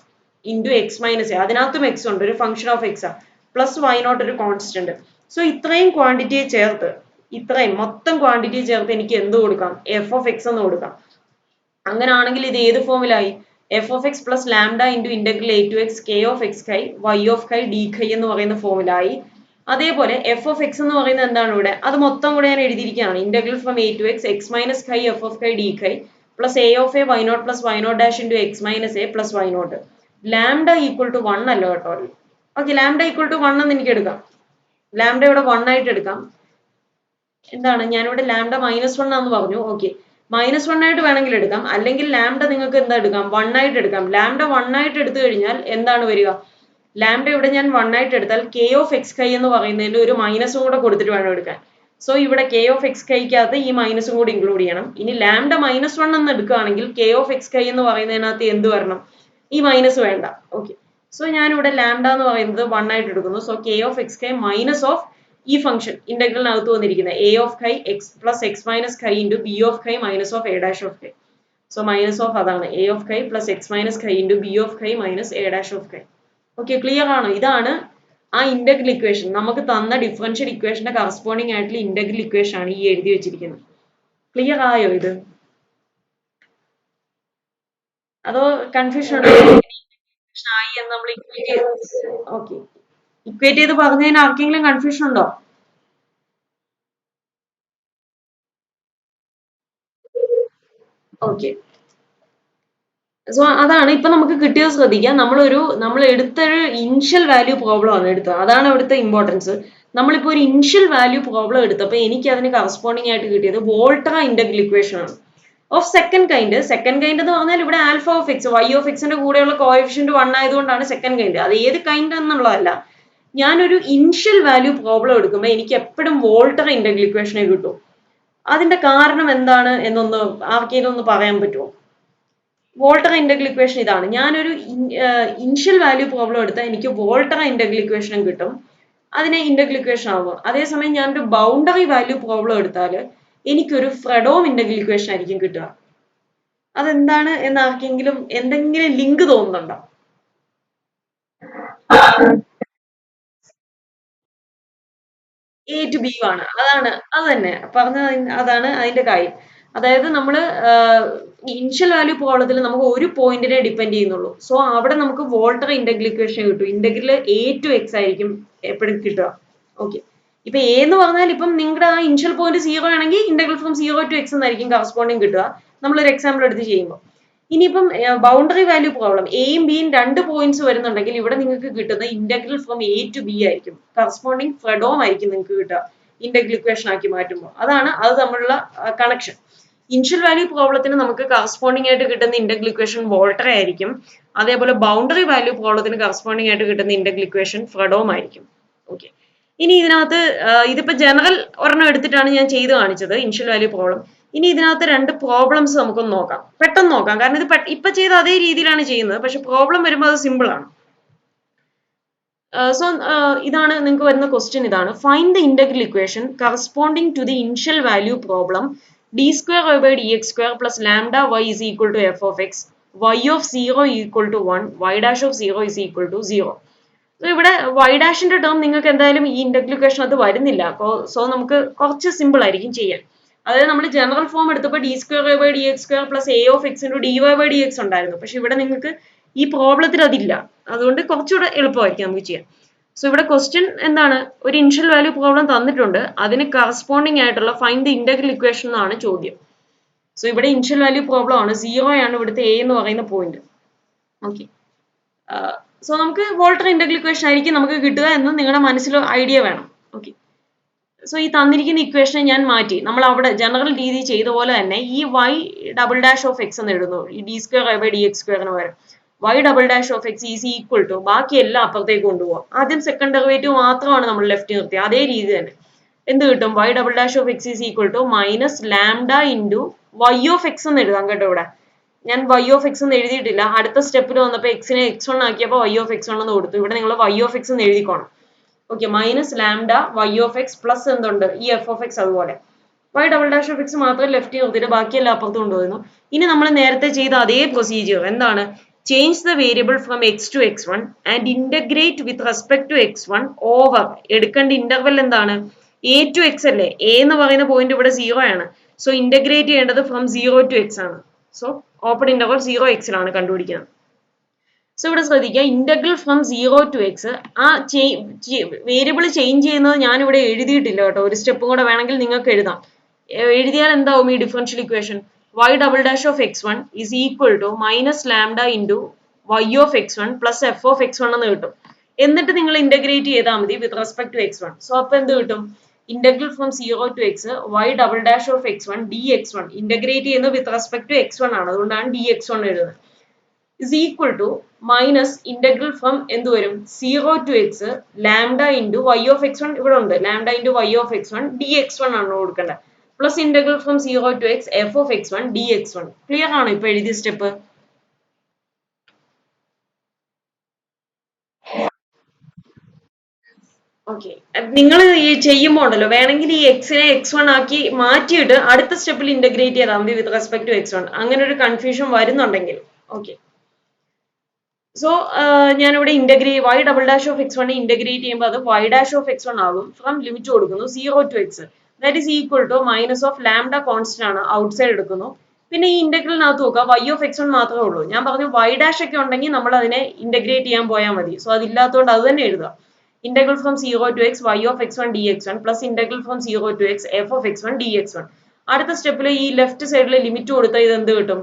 into x minus a, അതിനകത്തും എക്സ് ഉണ്ട്, ഒരു ഫംഗ്ഷൻ ഓഫ് എക്സ് ആ, പ്ലസ് വൈ നോട്ട് ഒരു കോൺസ്റ്റന്റ്. സോ ഇത്രയും ക്വാണ്ടിറ്റിയെ ചേർത്ത്, ഇത്രയും മൊത്തം ക്വാണ്ടിറ്റി ചേർത്ത് എനിക്ക് എന്ത് കൊടുക്കാം, എഫ് ഓഫ് എക്സ് എന്ന് കൊടുക്കാം. അങ്ങനെയാണെങ്കിൽ ഇത് ഏത് ഫോമിലായി, f of x plus lambda into integral a to x k of x chi y of chi d chi എന്ന് പറയുന്ന ഫോമിലായി. അതേപോലെ എഫ് ഓഫ് എക്സ് എന്ന് പറയുന്നത് എന്താണ് ഇവിടെ, അത് മൊത്തം കൂടെ ഞാൻ എഴുതിയിരിക്കുകയാണ്. Integral from a to x x minus chi f of chi d chi plus a of a y not plus y not dash into x minus a plus y naught. Lambda equal to 1 അല്ല കേട്ടോ. Okay, lambda equal to 1 എന്ന് എനിക്ക് എടുക്കാം. Lambda ഇവിടെ 1 ആയിട്ട് എടുക്കാം. എന്താണ്, ഞാനിവിടെ ലാംഡ -1 ആണെന്ന് പറഞ്ഞു. ഓക്കെ, -1 ആയിട്ട് വേണമെങ്കിൽ എടുക്കാം, അല്ലെങ്കിൽ ലാംഡ നിങ്ങൾക്ക് എന്താ എടുക്കാം, 1 ആയിട്ട് എടുക്കാം. ലാംഡ 1 ആയിട്ട് എടുത്തു കഴിഞ്ഞാൽ എന്താണ് വരിക, ലാംഡ ഇവിടെ ഞാൻ 1 ആയിട്ട് എടുത്താൽ കെ ഓഫ് എക്സ് കൈ എന്ന് പറയുന്നതിൽ ഒരു മൈനസും കൂടെ കൊടുത്തിട്ട് വേണം എടുക്കാൻ. സോ ഇവിടെ കെ ഓഫ് എക്സ് കൈക്കകത്ത് ഈ മൈനസും കൂടി ഇൻക്ലൂഡ് ചെയ്യണം. ഇനി ലാംഡ -1 എന്ന് എടുക്കുകയാണെങ്കിൽ കെ ഓഫ് എക്സ് കൈ എന്ന് പറയുന്നതിനകത്ത് എന്ത് വരണം, ഈ മൈനസ് വേണ്ട. ഓക്കെ, സോ ഞാനിവിടെ ലാംഡ എന്ന് പറയുന്നത് 1 ആയിട്ട് എടുക്കുന്നു. സോ കെ ഓഫ് എക്സ് കൈ മൈനസ് ഓഫ് ഈ ഫംഗ്ഷൻ ഇന്റഗ്രലിനകത്ത് വന്നിരിക്കുന്നത് എ ഓഫ് കൈ എക്സ് പ്ലസ് എക്സ് മൈനസ് കൈ ഇൻറ്റു ബി ഓഫ് കൈ minus of A dash of കൈ. സോ മൈനസ് ഓഫ് അതാണ് എ ഓഫ് കൈ പ്ലസ് എക്സ് മൈനസ് കൈ ഇൻറ്റു ബി ഓഫ് കൈ മൈനസ് എ ഡാഷ് ഓഫ് കൈ. ഓക്കെ, ക്ലിയർ ആണോ? ഇതാണ് ആ ഇന്റഗ്രൽ ഇക്വേഷൻ. നമുക്ക് തന്ന ഡിഫറൻഷ്യൽ ഇക്വേഷന്റെ കറസ്പോണ്ടിങ് ആയിട്ടുള്ള ഇന്റഗ്രൽ ഇക്വേഷൻ ആണ് ഈ എഴുതി വെച്ചിരിക്കുന്നത്. ക്ലിയർ ആയോ ഇത്? അതോ കൺഫ്യൂഷൻ ഉണ്ടോ ആയി എന്ന് നമ്മൾ ഇക്വേറ്റ് ചെയ്ത്? ഓക്കെ, ഇക്വേറ്റ് ചെയ്ത് പറഞ്ഞതിന് ആർക്കെങ്കിലും കൺഫ്യൂഷൻ ഉണ്ടോ? ഓക്കെ, സോ അതാണ് ഇപ്പൊ നമുക്ക് കിട്ടിയത്. ശ്രദ്ധിക്കാം, നമ്മൾ എടുത്തൊരു ഇനിഷ്യൽ വാല്യൂ പ്രോബ്ലം ആണ് എടുത്തത്. അതാണ് ഇവിടുത്തെ ഇമ്പോർട്ടൻസ്. നമ്മളിപ്പോ ഒരു ഇനിഷ്യൽ വാല്യൂ പ്രോബ്ലം എടുത്തപ്പോൾ എനിക്ക് അതിന് കറസ്പോണ്ടിങ് ആയിട്ട് കിട്ടിയത് വോൾട്ടറ ഇന്റഗ്രൽ ഇക്വേഷൻ ആണ് of second kind. Second kind എന്ന് പറഞ്ഞാൽ ഇവിടെ alpha of x y of എക്സിന്റെ കൂടെയുള്ള കോഎഫിഷ്യന്റ് 1 ആയതുകൊണ്ടാണ് സെക്കൻഡ് കൈൻഡ്. അത് ഏത് കൈൻഡ് എന്നുള്ളതല്ല. ഞാനൊരു ഇനിഷ്യൽ വാല്യൂ പ്രോബ്ലം എടുക്കുമ്പോൾ എനിക്ക് എപ്പോഴും വോൾട്ടറ ഇന്റഗ്രൽ ഇക്വേഷനെ കിട്ടും. അതിന്റെ കാരണം എന്താണ് എന്നൊന്ന് ആർക്കെങ്കിലും ഒന്ന് പറയാൻ പറ്റുമോ? വോൾട്ടറ ഇന്റഗ്രൽ ഇക്വേഷൻ ഇതാണ്. ഞാനൊരു ഇനിഷ്യൽ വാല്യൂ പ്രോബ്ലം എടുത്താൽ എനിക്ക് വോൾട്ടറ ഇന്റഗ്രൽ ഇക്വേഷനും കിട്ടും, അതിനെ ഇന്റഗ്രൽ ഇക്വേഷൻ ആവും. അതേസമയം ഞാനൊരു ബൗണ്ടറി വാല്യൂ പ്രോബ്ലം എടുത്താൽ എനിക്കൊരു ഫ്രെഡോം ഇന്റഗ്രൽ ഇക്വേഷൻ ആയിരിക്കും കിട്ടുക. അതെന്താണ് എന്ന് ആർക്കെങ്കിലും എന്തെങ്കിലും ലിങ്ക് തോന്നുന്നുണ്ടോ? എ ടു ബി ആണ്. അത് തന്നെ പറഞ്ഞത്, അതാണ് അതിന്റെ കാര്യം. അതായത് നമ്മൾ ഇനിഷ്യൽ വാല്യൂ പ്രോബ്ലത്തിൽ നമുക്ക് ഒരു പോയിന്റിനെ ഡിപ്പെൻഡ് ചെയ്യുന്നുള്ളൂ. സോ അവിടെ നമുക്ക് വോൾട്ടർ ഇന്റഗ്രൽ ഇക്വേഷൻ കിട്ടും. ഇന്റഗ്രൽ എ ടു എക്സ് ആയിരിക്കും എപ്പോഴും കിട്ടുക. ഓക്കെ, ഇപ്പൊ എ എന്ന് പറഞ്ഞാൽ ഇപ്പം നിങ്ങളുടെ ആ ഇനിഷ്യൽ പോയിന്റ് 0 ആണെങ്കിൽ ഇന്റഗ്രൽ ഫ്രം 0 ടു എക്സ് എന്നായിരിക്കും കറസ്പോണ്ടിങ് കിട്ടുക, നമ്മളൊരു എക്സാമ്പിൾ എടുത്ത് ചെയ്യുമ്പോൾ. ഇനിയിപ്പം ബൗണ്ടറി വാല്യൂ പ്രോബ്ലം എയും ബിയും 2 പോയിന്റ്സ് വരുന്നുണ്ടെങ്കിൽ ഇവിടെ നിങ്ങൾക്ക് കിട്ടുന്ന integral from a to b ആയിരിക്കും, കറസ്പോണ്ടിങ് ഫ്രെഡോം ആയിരിക്കും നിങ്ങൾക്ക് കിട്ടുക ഇന്റഗ്രൽ ഇക്വേഷൻ ആക്കി മാറ്റുമ്പോൾ. അത് തമ്മിലുള്ള കണക്ഷൻ. ഇനിഷ്യൽ വാല്യൂ പ്രോബ്ലത്തിന് നമുക്ക് കറസ്പോണ്ടിങ് ആയിട്ട് കിട്ടുന്ന ഇന്റഗ്രൽ ഇക്വേഷൻ വോൾട്ടർ ആയിരിക്കും. അതേപോലെ ബൗണ്ടറി വാല്യൂ പ്രോബ്ലത്തിന് കറസ്പോണ്ടിങ് ആയിട്ട് കിട്ടുന്ന ഇന്റഗ്രൽ ഇക്വേഷൻ ഫ്രെഡോം ആയിരിക്കും. ഓക്കെ, ഇനി ഇതിനകത്ത് ഇതിപ്പോ ജനറൽ ഒരെണ്ണം എടുത്തിട്ടാണ് ഞാൻ ചെയ്ത് കാണിച്ചത് ഇനിഷ്യൽ വാല്യൂ പ്രോബ്ലം. ഇനി ഇതിനകത്ത് 2 പ്രോബ്ലംസ് നമുക്കൊന്ന് നോക്കാം, പെട്ടെന്ന് നോക്കാം. കാരണം ഇത് ഇപ്പൊ ചെയ്ത അതേ രീതിയിലാണ് ചെയ്യുന്നത്, പക്ഷെ പ്രോബ്ലം വരുമ്പോൾ അത് സിമ്പിൾ ആണ്. സോ ഇതാണ് നിങ്ങൾക്ക് വരുന്ന ക്വസ്റ്റ്യൻ. ഇതാണ്, find the integral equation corresponding to the initial value problem d²/dx² plus lambda y is equal to f of x, y of 0 equal to 1, y dash of 0 is equal to 0. So ഇവിടെ y ഡാഷിന്റെ term നിങ്ങൾക്ക് എന്തായാലും ഈ integral equation അത് വരുന്നില്ല. So നമുക്ക് കുറച്ച് simple ആയിരിക്കും ചെയ്യാൻ. അതായത് നമ്മൾ ജനറൽ ഫോം എടുത്തപ്പോൾ d²/dx² plus a of x into dy/dx ഉണ്ടായിരുന്നു. പക്ഷെ ഇവിടെ നിങ്ങൾക്ക് ഈ പ്രോബ്ലത്തിൽ അതില്ല, അതുകൊണ്ട് കുറച്ചുകൂടെ എളുപ്പമായിരിക്കും നമുക്ക് ചെയ്യാൻ. സോ ഇവിടെ ക്വസ്റ്റ്യൻ എന്താണ്, ഒരു ഇനിഷ്യൽ വാല്യൂ പ്രോബ്ലം തന്നിട്ടുണ്ട്, അതിന് കറസ്പോണ്ടിങ് ആയിട്ടുള്ള ഫൈൻഡ് ദി ഇന്റഗ്രൽ ഇക്വേഷൻ എന്നാണ് ചോദ്യം. സോ ഇവിടെ ഇനിഷ്യൽ വാല്യൂ പ്രോബ്ലം ആണ്, 0 ആണ് ഇവിടുത്തെ എ എന്ന് പറയുന്ന പോയിന്റ്. ഓക്കെ, സോ നമുക്ക് വോൾട്ടർ ഇന്റഗ്രൽ ഇക്വേഷൻ ആയിരിക്കും നമുക്ക് കിട്ടുക എന്ന് നിങ്ങളുടെ മനസ്സിൽ ഐഡിയ വേണം. ഓക്കെ, സോ ഈ തന്നിരിക്കുന്ന ഇക്വേഷനെ ഞാൻ മാറ്റി നമ്മൾ അവിടെ ജനറൽ രീതി ചെയ്ത പോലെ തന്നെ ഈ y double dash of x എന്ന് എഴുതുന്നു, ഈ d square by d x സ്ക്വയറിന് പകരം y double dash of X is equal to ബാക്കി എല്ലാം അപ്പുറത്തേക്ക് കൊണ്ടുപോകാം. ആദ്യം സെക്കൻഡ് ഡെറിവേറ്റീവ് മാത്രമാണ് നമ്മൾ ലെഫ്റ്റ് നിർത്തിയത്, അതേ രീതി തന്നെ എന്ത് കിട്ടും, y double dash of X is equal to minus lambda into y of x എന്ന് എഴുതാം കേട്ടോ. ഇവിടെ ഞാൻ y ഓഫ് എക്സ് എന്ന് എഴുതിയിട്ടില്ല, അടുത്ത സ്റ്റെപ്പിൽ വന്നപ്പോൾ എക്സിനെ x1 ആക്കിയപ്പോൾ y ഓഫ് എക്സ് എന്ന് കൊടുത്തു. ഇവിടെ നിങ്ങൾ y ഓഫ് എക്സ് എന്ന് എഴുതിക്കോണം. Okay, minus lambda y of x plus എന്തുണ്ട് ഈ എഫ് ഓഫ് എക്സ്, അതുപോലെ y double dash of x മാത്രം ലെഫ്റ്റ് നിർത്തിയിട്ട് ബാക്കിയെല്ലാം അപ്പുറത്ത് കൊണ്ടുവരുന്നു. ഇനി നമ്മൾ നേരത്തെ ചെയ്ത അതേ പ്രൊസീജിയർ എന്താണ്, change the variable from x to x1 and integrate with respect to x1 over എടുക്കേണ്ട ഇന്റർവെൽ എന്താണ്, a ടു x അല്ലേ, a എന്ന് പറയുന്ന പോയിന്റ് ഇവിടെ 0 ആണ്. സോ ഇന്റഗ്രേറ്റ് ചെയ്യേണ്ടത് ഫ്രം 0 ടു x ആണ്. സോ ഓപ്പൺ ഇന്റർവൽ 0 ലാണ് കണ്ടുപിടിക്കുന്നത്. സോ ഇവിടെ ശ്രദ്ധിക്കുക, ഇന്റഗ്രൽ ഫ്രം 0 ടു എക്സ്, ആ വേരിയബിൾ ചേഞ്ച് ചെയ്യുന്നത് ഞാൻ ഇവിടെ എഴുതിയിട്ടില്ല കേട്ടോ, ഒരു സ്റ്റെപ്പും കൂടെ വേണമെങ്കിൽ നിങ്ങൾക്ക് എഴുതാം. എഴുതിയാൽ എന്താവും ഈ differential equation, y double dash of x1 is equal to minus lambda into y of x1 plus f of x1 എന്ന് കിട്ടും. എന്നിട്ട് നിങ്ങൾ ഇന്റഗ്രേറ്റ് ചെയ്താൽ മതി with respect to x1. So അപ്പൊ എന്ത് കിട്ടും, integral from 0 to x y double dash of x1 dx1, integrate ചെയ്യുന്നത് വിത്ത് റെസ്പെക്ട് ടു x1 ആണ്, അതുകൊണ്ടാണ് dx1 എഴുതുന്നത്, is equal to minus integral from എന്ത് വരും 0 to x lambda into y of x1 ഇവിടെ ഉണ്ട്, lambda into y of x1 dx1 ആണ് കൊടുക്കേണ്ടത്, plus integral from 0 to x f of x1 dx1. Clear ആണോ ഇപ്പൊ എഴുതിയ സ്റ്റെപ്പ്? ഓക്കെ, നിങ്ങൾ ഈ ചെയ്യുമ്പോൾ ഉണ്ടല്ലോ വേണമെങ്കിൽ ഈ എക്സിനെ x1 ആക്കി മാറ്റിയിട്ട് അടുത്ത സ്റ്റെപ്പിൽ ഇന്റഗ്രേറ്റ് ചെയ്താൽ മതി വിത്ത് റെസ്പെക്ട് ടു x1, അങ്ങനെ ഒരു കൺഫ്യൂഷൻ വരുന്നുണ്ടെങ്കിൽ. ഓക്കെ, സോ ഞാനിവിടെ integrate y double dash of x1 integrate ചെയ്യുമ്പോൾ അത് y ഡാഷ് ഓഫ് x1 ആകും, ഫ്രം ലിമിറ്റ് കൊടുക്കുന്നു 0 to x, that is equal to minus of lambda constant ആണ്, ഔട്ട് സൈഡ് എടുക്കുന്നു. പിന്നെ ഈ ഇന്റഗ്രലിനകത്ത് നോക്കുക y ഓഫ് x1 മാത്രമേ ഉള്ളൂ, ഞാൻ പറഞ്ഞു y ഡാഷ് ഒക്കെ ഉണ്ടെങ്കിൽ നമ്മൾ അതിനെ ഇന്റഗ്രേറ്റ് ചെയ്യാൻ പോയാൽ മതി. സോ അതില്ലാത്തതുകൊണ്ട് അത് തന്നെ എഴുതുക, integral from 0 to x y of x1 dx1 plus integral from 0 to x f of x1 dx1. അടുത്ത സ്റ്റെപ്പിൽ ഈ ലെഫ്റ്റ് സൈഡിൽ ലിമിറ്റ് കൊടുത്താൽ ഇത് എന്ത് കിട്ടും,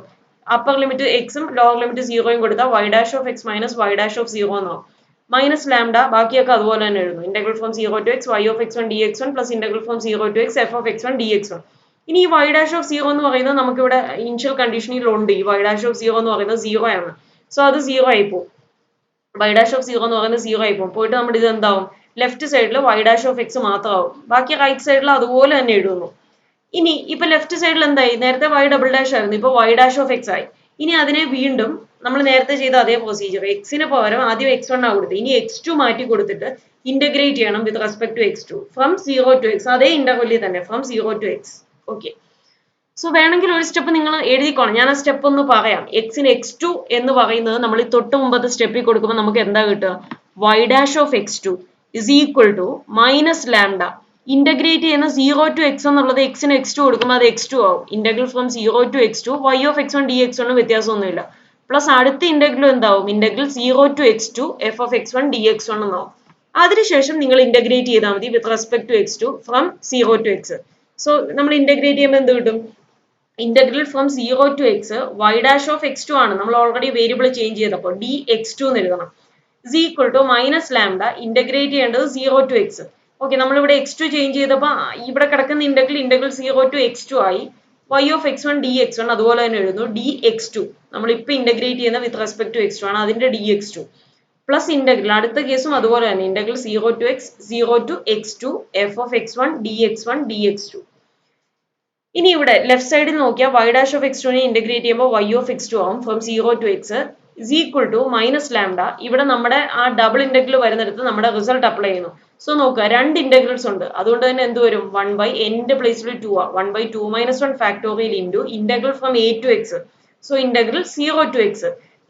അപ്പർ ലിമിറ്റ് എക്സും ലോവർ ലിമിറ്റ് 0യും കൊടുത്താൽ y dash of x minus y dash of 0 എന്നാവും, മൈനസ് ലാംഡ ബാക്കിയൊക്കെ അതുപോലെ തന്നെ എഴുതുന്നു, integral from 0 to x y of x1 dx1 plus integral from 0 to x f of x1 dx1. ഇനി ഈ y ഡാഷ് ഓഫ് 0 എന്ന് പറയുന്നത് നമുക്ക് ഇവിടെ ഇനിഷ്യൽ കണ്ടീഷനിൽ ഉണ്ട്, ഈ y ഡാഷ് ഓഫ് 0 എന്ന് പറയുന്നത് 0 ആണ്. സോ അത് 0 ആയി പോകും, y ഡാഷ് ഓഫ് 0 എന്ന് പറയുന്നത് 0 ആയി പോകും. പോയിട്ട് നമ്മുടെ ഇത് എന്താവും, ലെഫ്റ്റ് സൈഡിൽ y ഡാഷ് ഓഫ് x മാത്രമാവും, ബാക്കി റൈറ്റ് സൈഡിൽ അതുപോലെ തന്നെ എഴുതുന്നു. ഇനി ഇപ്പൊ ലെഫ്റ്റ് സൈഡിൽ എന്തായി, നേരത്തെ y ഡബിൾ ഡാഷ് ആയിരുന്നു, ഇപ്പൊ y ഡാഷ് ഓഫ് x ആയി. ഇനി അതിനെ വീണ്ടും നമ്മൾ നേരത്തെ ചെയ്ത അതേ പ്രൊസീജിയർ, എക്സിന് പകരം ആദ്യം x1 ആ കൊടുത്തത്, ഇനി x2 മാറ്റി കൊടുത്തിട്ട് ഇന്റഗ്രേറ്റ് ചെയ്യണം with respect to x2 from 0 to x, അതേ ഇന്റർവെല്ലിൽ തന്നെ from 0 to x. Okay, so വേണമെങ്കിൽ ഒരു സ്റ്റെപ്പ് നിങ്ങൾ എഴുതിക്കോണം, ഞാൻ ആ സ്റ്റെപ്പ് ഒന്ന് പറയാം. എക്സിന് x2 എന്ന് പറയുന്നത് നമ്മൾ ഈ തൊട്ട് മുമ്പത്തെ സ്റ്റെപ്പിൽ കൊടുക്കുമ്പോൾ നമുക്ക് എന്താ കിട്ടുക, y dash of x2 is equal to minus lambda, integrate ചെയ്യുന്ന 0 ടു x എന്നുള്ളത് എക്സിന് x2 കൊടുക്കുമ്പോൾ അത് x2 ആവും, integral from 0 to x2 y of x1 dx1 വ്യത്യാസമൊന്നുമില്ല, പ്ലസ് അടുത്ത ഇന്റഗ്രൽ എന്താവും, integral 0 to x2 f of x1 dx1 എന്നാവും. അതിനുശേഷം നിങ്ങൾ ഇന്റഗ്രേറ്റ് ചെയ്താൽ മതി with respect to x2 from 0 to x. So നമ്മൾ ഇന്റഗ്രേറ്റ് ചെയ്യുമ്പോൾ എന്ത് കിട്ടും, integral from 0 to x y dash of x2 ആണ്, നമ്മൾ ഓൾറെഡി വേരിയബിൾ ചേഞ്ച് ചെയ്തപ്പോൾ dx2 എന്ന് എഴുതണം, is equal to minus lambda, integrate ചെയ്യേണ്ടത് 0 ടു x. ഓക്കെ, നമ്മളിവിടെ x2 ചേഞ്ച് ചെയ്തപ്പോൾ ഇവിടെ കിടക്കുന്ന ഇന്റഗ്രൽ 0 ടു x2 ആയി, y ഓഫ് x1 dx1 അതുപോലെ തന്നെ എഴുതുന്നു, dx2 നമ്മളിപ്പോൾ ഇന്റഗ്രേറ്റ് ചെയ്യുന്ന വിത്ത് റെസ്പെക്ട് ടു x2 ആണ്, അതിന്റെ dx2 പ്ലസ് ഇന്റഗ്രൽ അടുത്ത കേസും അതുപോലെ തന്നെ, integral 0 to x 0 to x2 f of x1 dx1 dx2. ഇനി ഇവിടെ ലെഫ്റ്റ് സൈഡിൽ നോക്കിയാൽ y ഡാഷ് ഓഫ് x2 നെ ഇന്റഗ്രേറ്റ് ചെയ്യുമ്പോൾ y ഓഫ് x2 ആവും, from 0 to x is equal to minus lambda. ഇവിടെ നമ്മുടെ ആ ഡബിൾ ഇന്റഗ്രൽ വരുന്നിടത്ത് നമ്മുടെ റിസൾട്ട് അപ്ലൈ ചെയ്യുന്നു. സോ നോക്കുക, രണ്ട് ഇന്റഗ്രൽസ് ഉണ്ട്, അതുകൊണ്ട് തന്നെ എന്ത് വരും, 1 ബൈ n പ്ലേസിൽ 2 ആ, 1 by 2 minus 1 factorial into integral from a to x. So integral 0 to x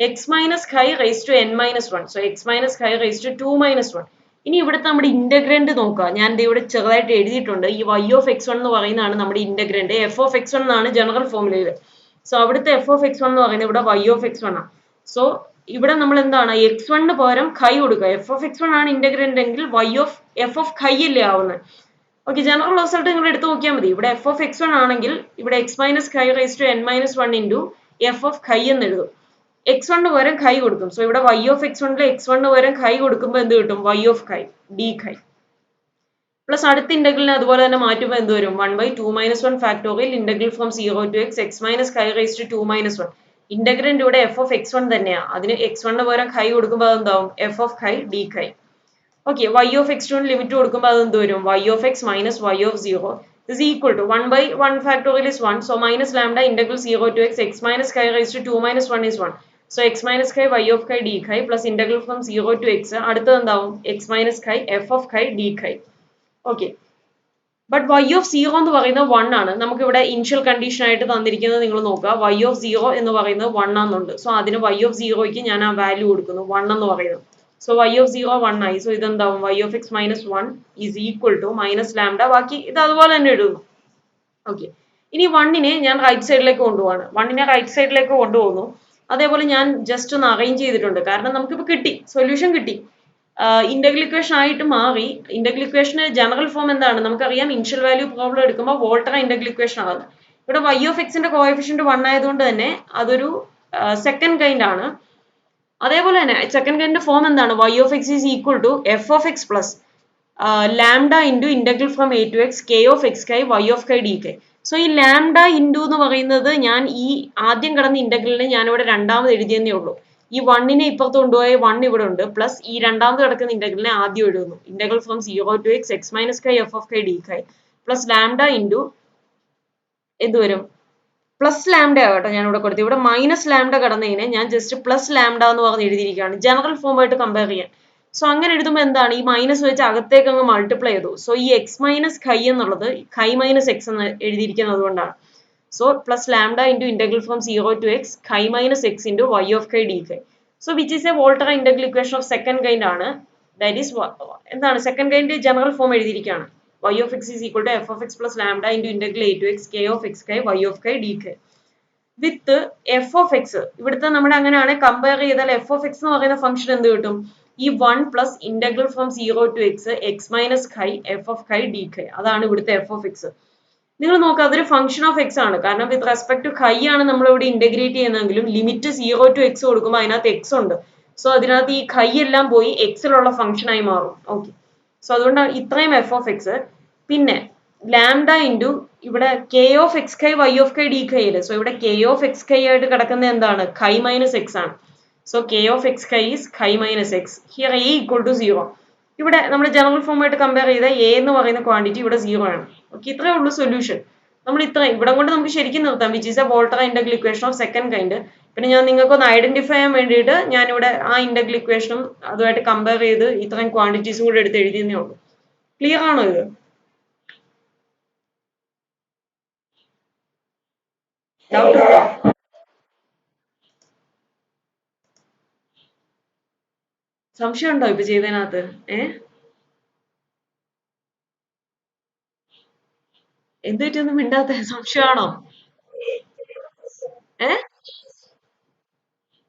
x minus high raise to n minus 1, so x minus high raise to 2 minus 1. ഇനി ഇവിടുത്തെ നമ്മുടെ ഇന്റഗ്രന്റ് നോക്കുക, ഞാൻ ഇവിടെ ചെറുതായിട്ട് എഴുതിയിട്ടുണ്ട്, ഈ y ഓഫ് x1 എന്ന് പറയുന്നതാണ് നമ്മുടെ ഇന്റഗ്രന്റ്, f ഓഫ് x1 എന്നാണ് ജനറൽ ഫോർമുലയിൽ. സോ അവിടുത്തെ f ഓഫ് x1 എന്ന് പറയുന്നത് ഇവിടെ y ഓഫ് x1 ആണ്. സോ ഇവിടെ നമ്മൾ എന്താണ് x1 പകരം ഖൈ കൊടുക്കുക. എഫ് ഓഫ് x1 ആണ് ഇന്റഗ്രന്റ് എങ്കിൽ y ഓഫ് എഫ് ഓഫ് ഖൈ അല്ലേ ആവുന്നത്. ഓക്കെ, ജനറൽ റിസൾട്ട് നിങ്ങൾ എടുത്ത് നോക്കിയാൽ മതി. ഇവിടെ എഫ് ഓഫ് x1 ആണെങ്കിൽ ഇവിടെ x minus ഖൈ raise to n minus one into f of chi എന്ന് എഴുതും. x1 പകരം ഖൈ കൊടുക്കും. സോ ഇവിടെ y ഓഫ് x1 x1 പകരം ഖൈ കൊടുക്കുമ്പോൾ എന്ത് കിട്ടും? y of ഖൈ d chi plus അടുത്ത ഇന്റഗ്രലിനെ അതുപോലെ തന്നെ മാറ്റുമ്പോൾ എന്ത് വരും? 1/2 minus 1 factorial integral from 0 to x minus ഖൈ raise to 2 minus 1. Integrand ഇവിടെ എഫ് ഓഫ് x1 തന്നെയാണ്. അതിന് x1 പകരം ഖൈ കൊടുക്കുമ്പോൾ അതെന്താവും? F of ഖൈ d chi. Okay, y of x2 limit കൊടുക്കുമ്പോൾ അത് എന്ത് വരും? y of x minus y of 0 is equal to 1/1 factorial is 1. So minus lambda integral 0 to x minus chi raised to 2 minus 1 is 1. So x minus chi y of chi d chi plus integral from 0 to x അടുത്തത് എന്താവും? x minus chi f of chi d chi. Okay, but y of 0 എന്ന് പറയുന്നത് 1 ആണ്. നമുക്ക് ഇവിടെ initial condition ആയിട്ട് തന്നിരിക്കുന്നത് നിങ്ങൾ നോക്കുക. y ഓഫ് 0 എന്ന് പറയുന്നത് 1 ആണെന്നുണ്ട്. സോ അതിന് y ഓഫ് 0ക്ക് ഞാൻ ആ വാല്യൂ കൊടുക്കുന്നു 1 എന്ന് പറയുന്നത്. സോ y ഓഫ് 0 1 ആയി. സോ ഇതെന്താവും? y of x minus 1 is equal to minus lambda. ബാക്കി ഇത് അതുപോലെ തന്നെ എഴുതുന്നു. ഓക്കെ, ഇനി 1നെ ഞാൻ റൈറ്റ് സൈഡിലേക്ക് കൊണ്ടുപോവാണ്. 1നെ റൈറ്റ് സൈഡിലേക്ക് കൊണ്ടുപോകുന്നു. അതേപോലെ ഞാൻ ജസ്റ്റ് ഒന്ന് അറേഞ്ച് ചെയ്തിട്ടുണ്ട്. കാരണം നമുക്കിപ്പോൾ കിട്ടി, സൊല്യൂഷൻ കിട്ടി. ഇന്റഗ്രൽ ഇക്വേഷൻ ആയിട്ട് മാറി. ഇന്റഗ്രൽ ഇക്വേഷന് ജനറൽ ഫോം എന്താണ്? നമുക്കറിയാം, ഇനിഷ്യൽ വാല്യൂ പ്രോബ്ലം എടുക്കുമ്പോൾ വോൾട്ടറ ഇന്റഗ്രൽ ഇക്വേഷൻ ആണ്. ഇവിടെ y ഓഫ് എക്സിന്റെ കോഎഫിഷ്യന്റ് 1 ആയതുകൊണ്ട് തന്നെ അതൊരു സെക്കൻഡ് കൈൻഡ് ആണ്. അതേപോലെ തന്നെ സെക്കൻഡ് കൈൻഡ് ഫോം എന്താണ്? y of X is equal to f of x plus lambda into integral from a to x k of x chi y of chi d k. So ഈ lambda into എന്ന് പറയുന്നത് ഞാൻ ഈ ആദ്യം കിടന്ന ഇന്റഗ്രലിനെ ഞാനിവിടെ രണ്ടാമത് എഴുതിയെന്നേ ഉള്ളൂ. ഈ 1നെ ഇപ്പുറത്ത് കൊണ്ടുപോയ 1 ഇവിടെ ഉണ്ട്, പ്ലസ് ഈ രണ്ടാമത് കിടക്കുന്ന ഇന്റഗ്രലിനെ ആദ്യം എഴുതുന്നു. Integral from 0 to x minus chi f of chi d chi plus lambda into എന്ത് വരും? പ്ലസ് ലാംഡ ആകട്ടെ ഞാൻ ഇവിടെ കൊടുത്തു. ഇവിടെ മൈനസ് ലാംഡ കടന്നതിനെ ഞാൻ ജസ്റ്റ് പ്ലസ് ലാംഡ എന്ന് പറഞ്ഞ് എഴുതിയിരിക്കുകയാണ്, ജനറൽ ഫോമായിട്ട് കമ്പയർ ചെയ്യാൻ. സോ അങ്ങനെ എഴുതുമ്പോൾ എന്താണ്? ഈ മൈനസ് വെച്ച് അകത്തേക്ക് അങ്ങ് മൾട്ടിപ്ലൈ ചെയ്തു. സോ ഈ എക്സ് മൈനസ് ഖൈ എന്നുള്ളത് ഖൈ മൈനസ് എക്സ് എന്ന് എഴുതിയിരിക്കുന്നത് കൊണ്ടാണ്. So plus lambda into integral from 0 to x chi minus x into y of chi d chi. So which is a Volterra integral equation of second kind ആണ്. That is എന്താണ്? Second kind general form എഴുതിയിരിക്കുകയാണ്. y of x is equal to f of x plus lambda into integral a to x k of x k y of k d k with F of X. ഇവിടുത്തെ നമ്മുടെ അങ്ങനെയാണ് compare ചെയ്താൽ F of x എന്ന് പറയുന്ന function എന്ത് കിട്ടും? ഈ 1 plus integral from 0 to x minus chi f of ഖൈ d chi. അതാണ് ഇവിടുത്തെ എഫ് ഓഫ് എക്സ്. നിങ്ങൾ നോക്കുക, അതൊരു ഫംഗ്ഷൻ ഓഫ് എക്സ് ആണ്. കാരണം വിത്ത് റെസ്പെക്ട് ടു ഖൈ ആണ് നമ്മൾ ഇവിടെ ഇന്റഗ്രേറ്റ് ചെയ്യുന്നതെങ്കിലും ലിമിറ്റ് 0 ടു എക്സ് കൊടുക്കുമ്പോൾ അതിനകത്ത് എക്സ് ഉണ്ട്. സോ അതിനകത്ത് ഈ ഖൈ എല്ലാം പോയി എക്സിലുള്ള ഫംഗ്ഷൻ ആയി മാറും. ഓക്കെ, സോ അതുകൊണ്ടാണ് ഇത്രയും എഫ് ഓഫ് എക്സ്. പിന്നെ ലാംഡ ഇൻറ്റു ഇവിടെ K of x chi y of chi d കൈ അല്ലേ. സോ ഇവിടെ കെ ഓഫ് എക്സ് കൈ ആയിട്ട് കിടക്കുന്നത് എന്താണ്? ഖൈ മൈനസ് എക്സ് ആണ്. So k of x chi is chi minus x. Here a equal to 0. ഇവിടെ നമ്മൾ ജനറൽ ഫോമായിട്ട് കമ്പയർ ചെയ്ത എ എന്ന് പറയുന്ന ക്വാണ്ടിറ്റി ഇവിടെ 0 ആണ്. ഓക്കെ, ഇത്രയേ ഉള്ളൂ സൊല്യൂഷൻ. നമ്മൾ ഇത്രയും ഇവിടെ കൊണ്ട് നമുക്ക് ശരിക്കും നിർത്താം. Which is a Volterra integral equation of second kind. പിന്നെ ഞാൻ നിങ്ങൾക്ക് ഒന്ന് ഐഡന്റിഫൈ ചെയ്യാൻ വേണ്ടിയിട്ട് ഞാനിവിടെ ആ ഇന്റഗ്രൽ ഇക്വേഷനും അതുമായിട്ട് കമ്പയർ ചെയ്ത് ഇത്രയും ക്വാണ്ടിറ്റീസും കൂടെ എടുത്ത് എഴുതിയെന്നേ ഉള്ളൂ. ക്ലിയർ ആണോ ഇത്? ഡൗട്ട് ഉണ്ടോ? സംശയം ഉണ്ടോ ഇപ്പൊ ചെയ്തതിനകത്ത്? എന്ത് പറ്റിയൊന്നും മിണ്ടാത്ത? സംശയമാണോ? ഏ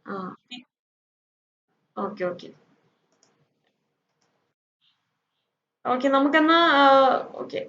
ആ ഓക്കെ ഓക്കെ ഓക്കെ, നമുക്കെന്നാ ഓക്കെ.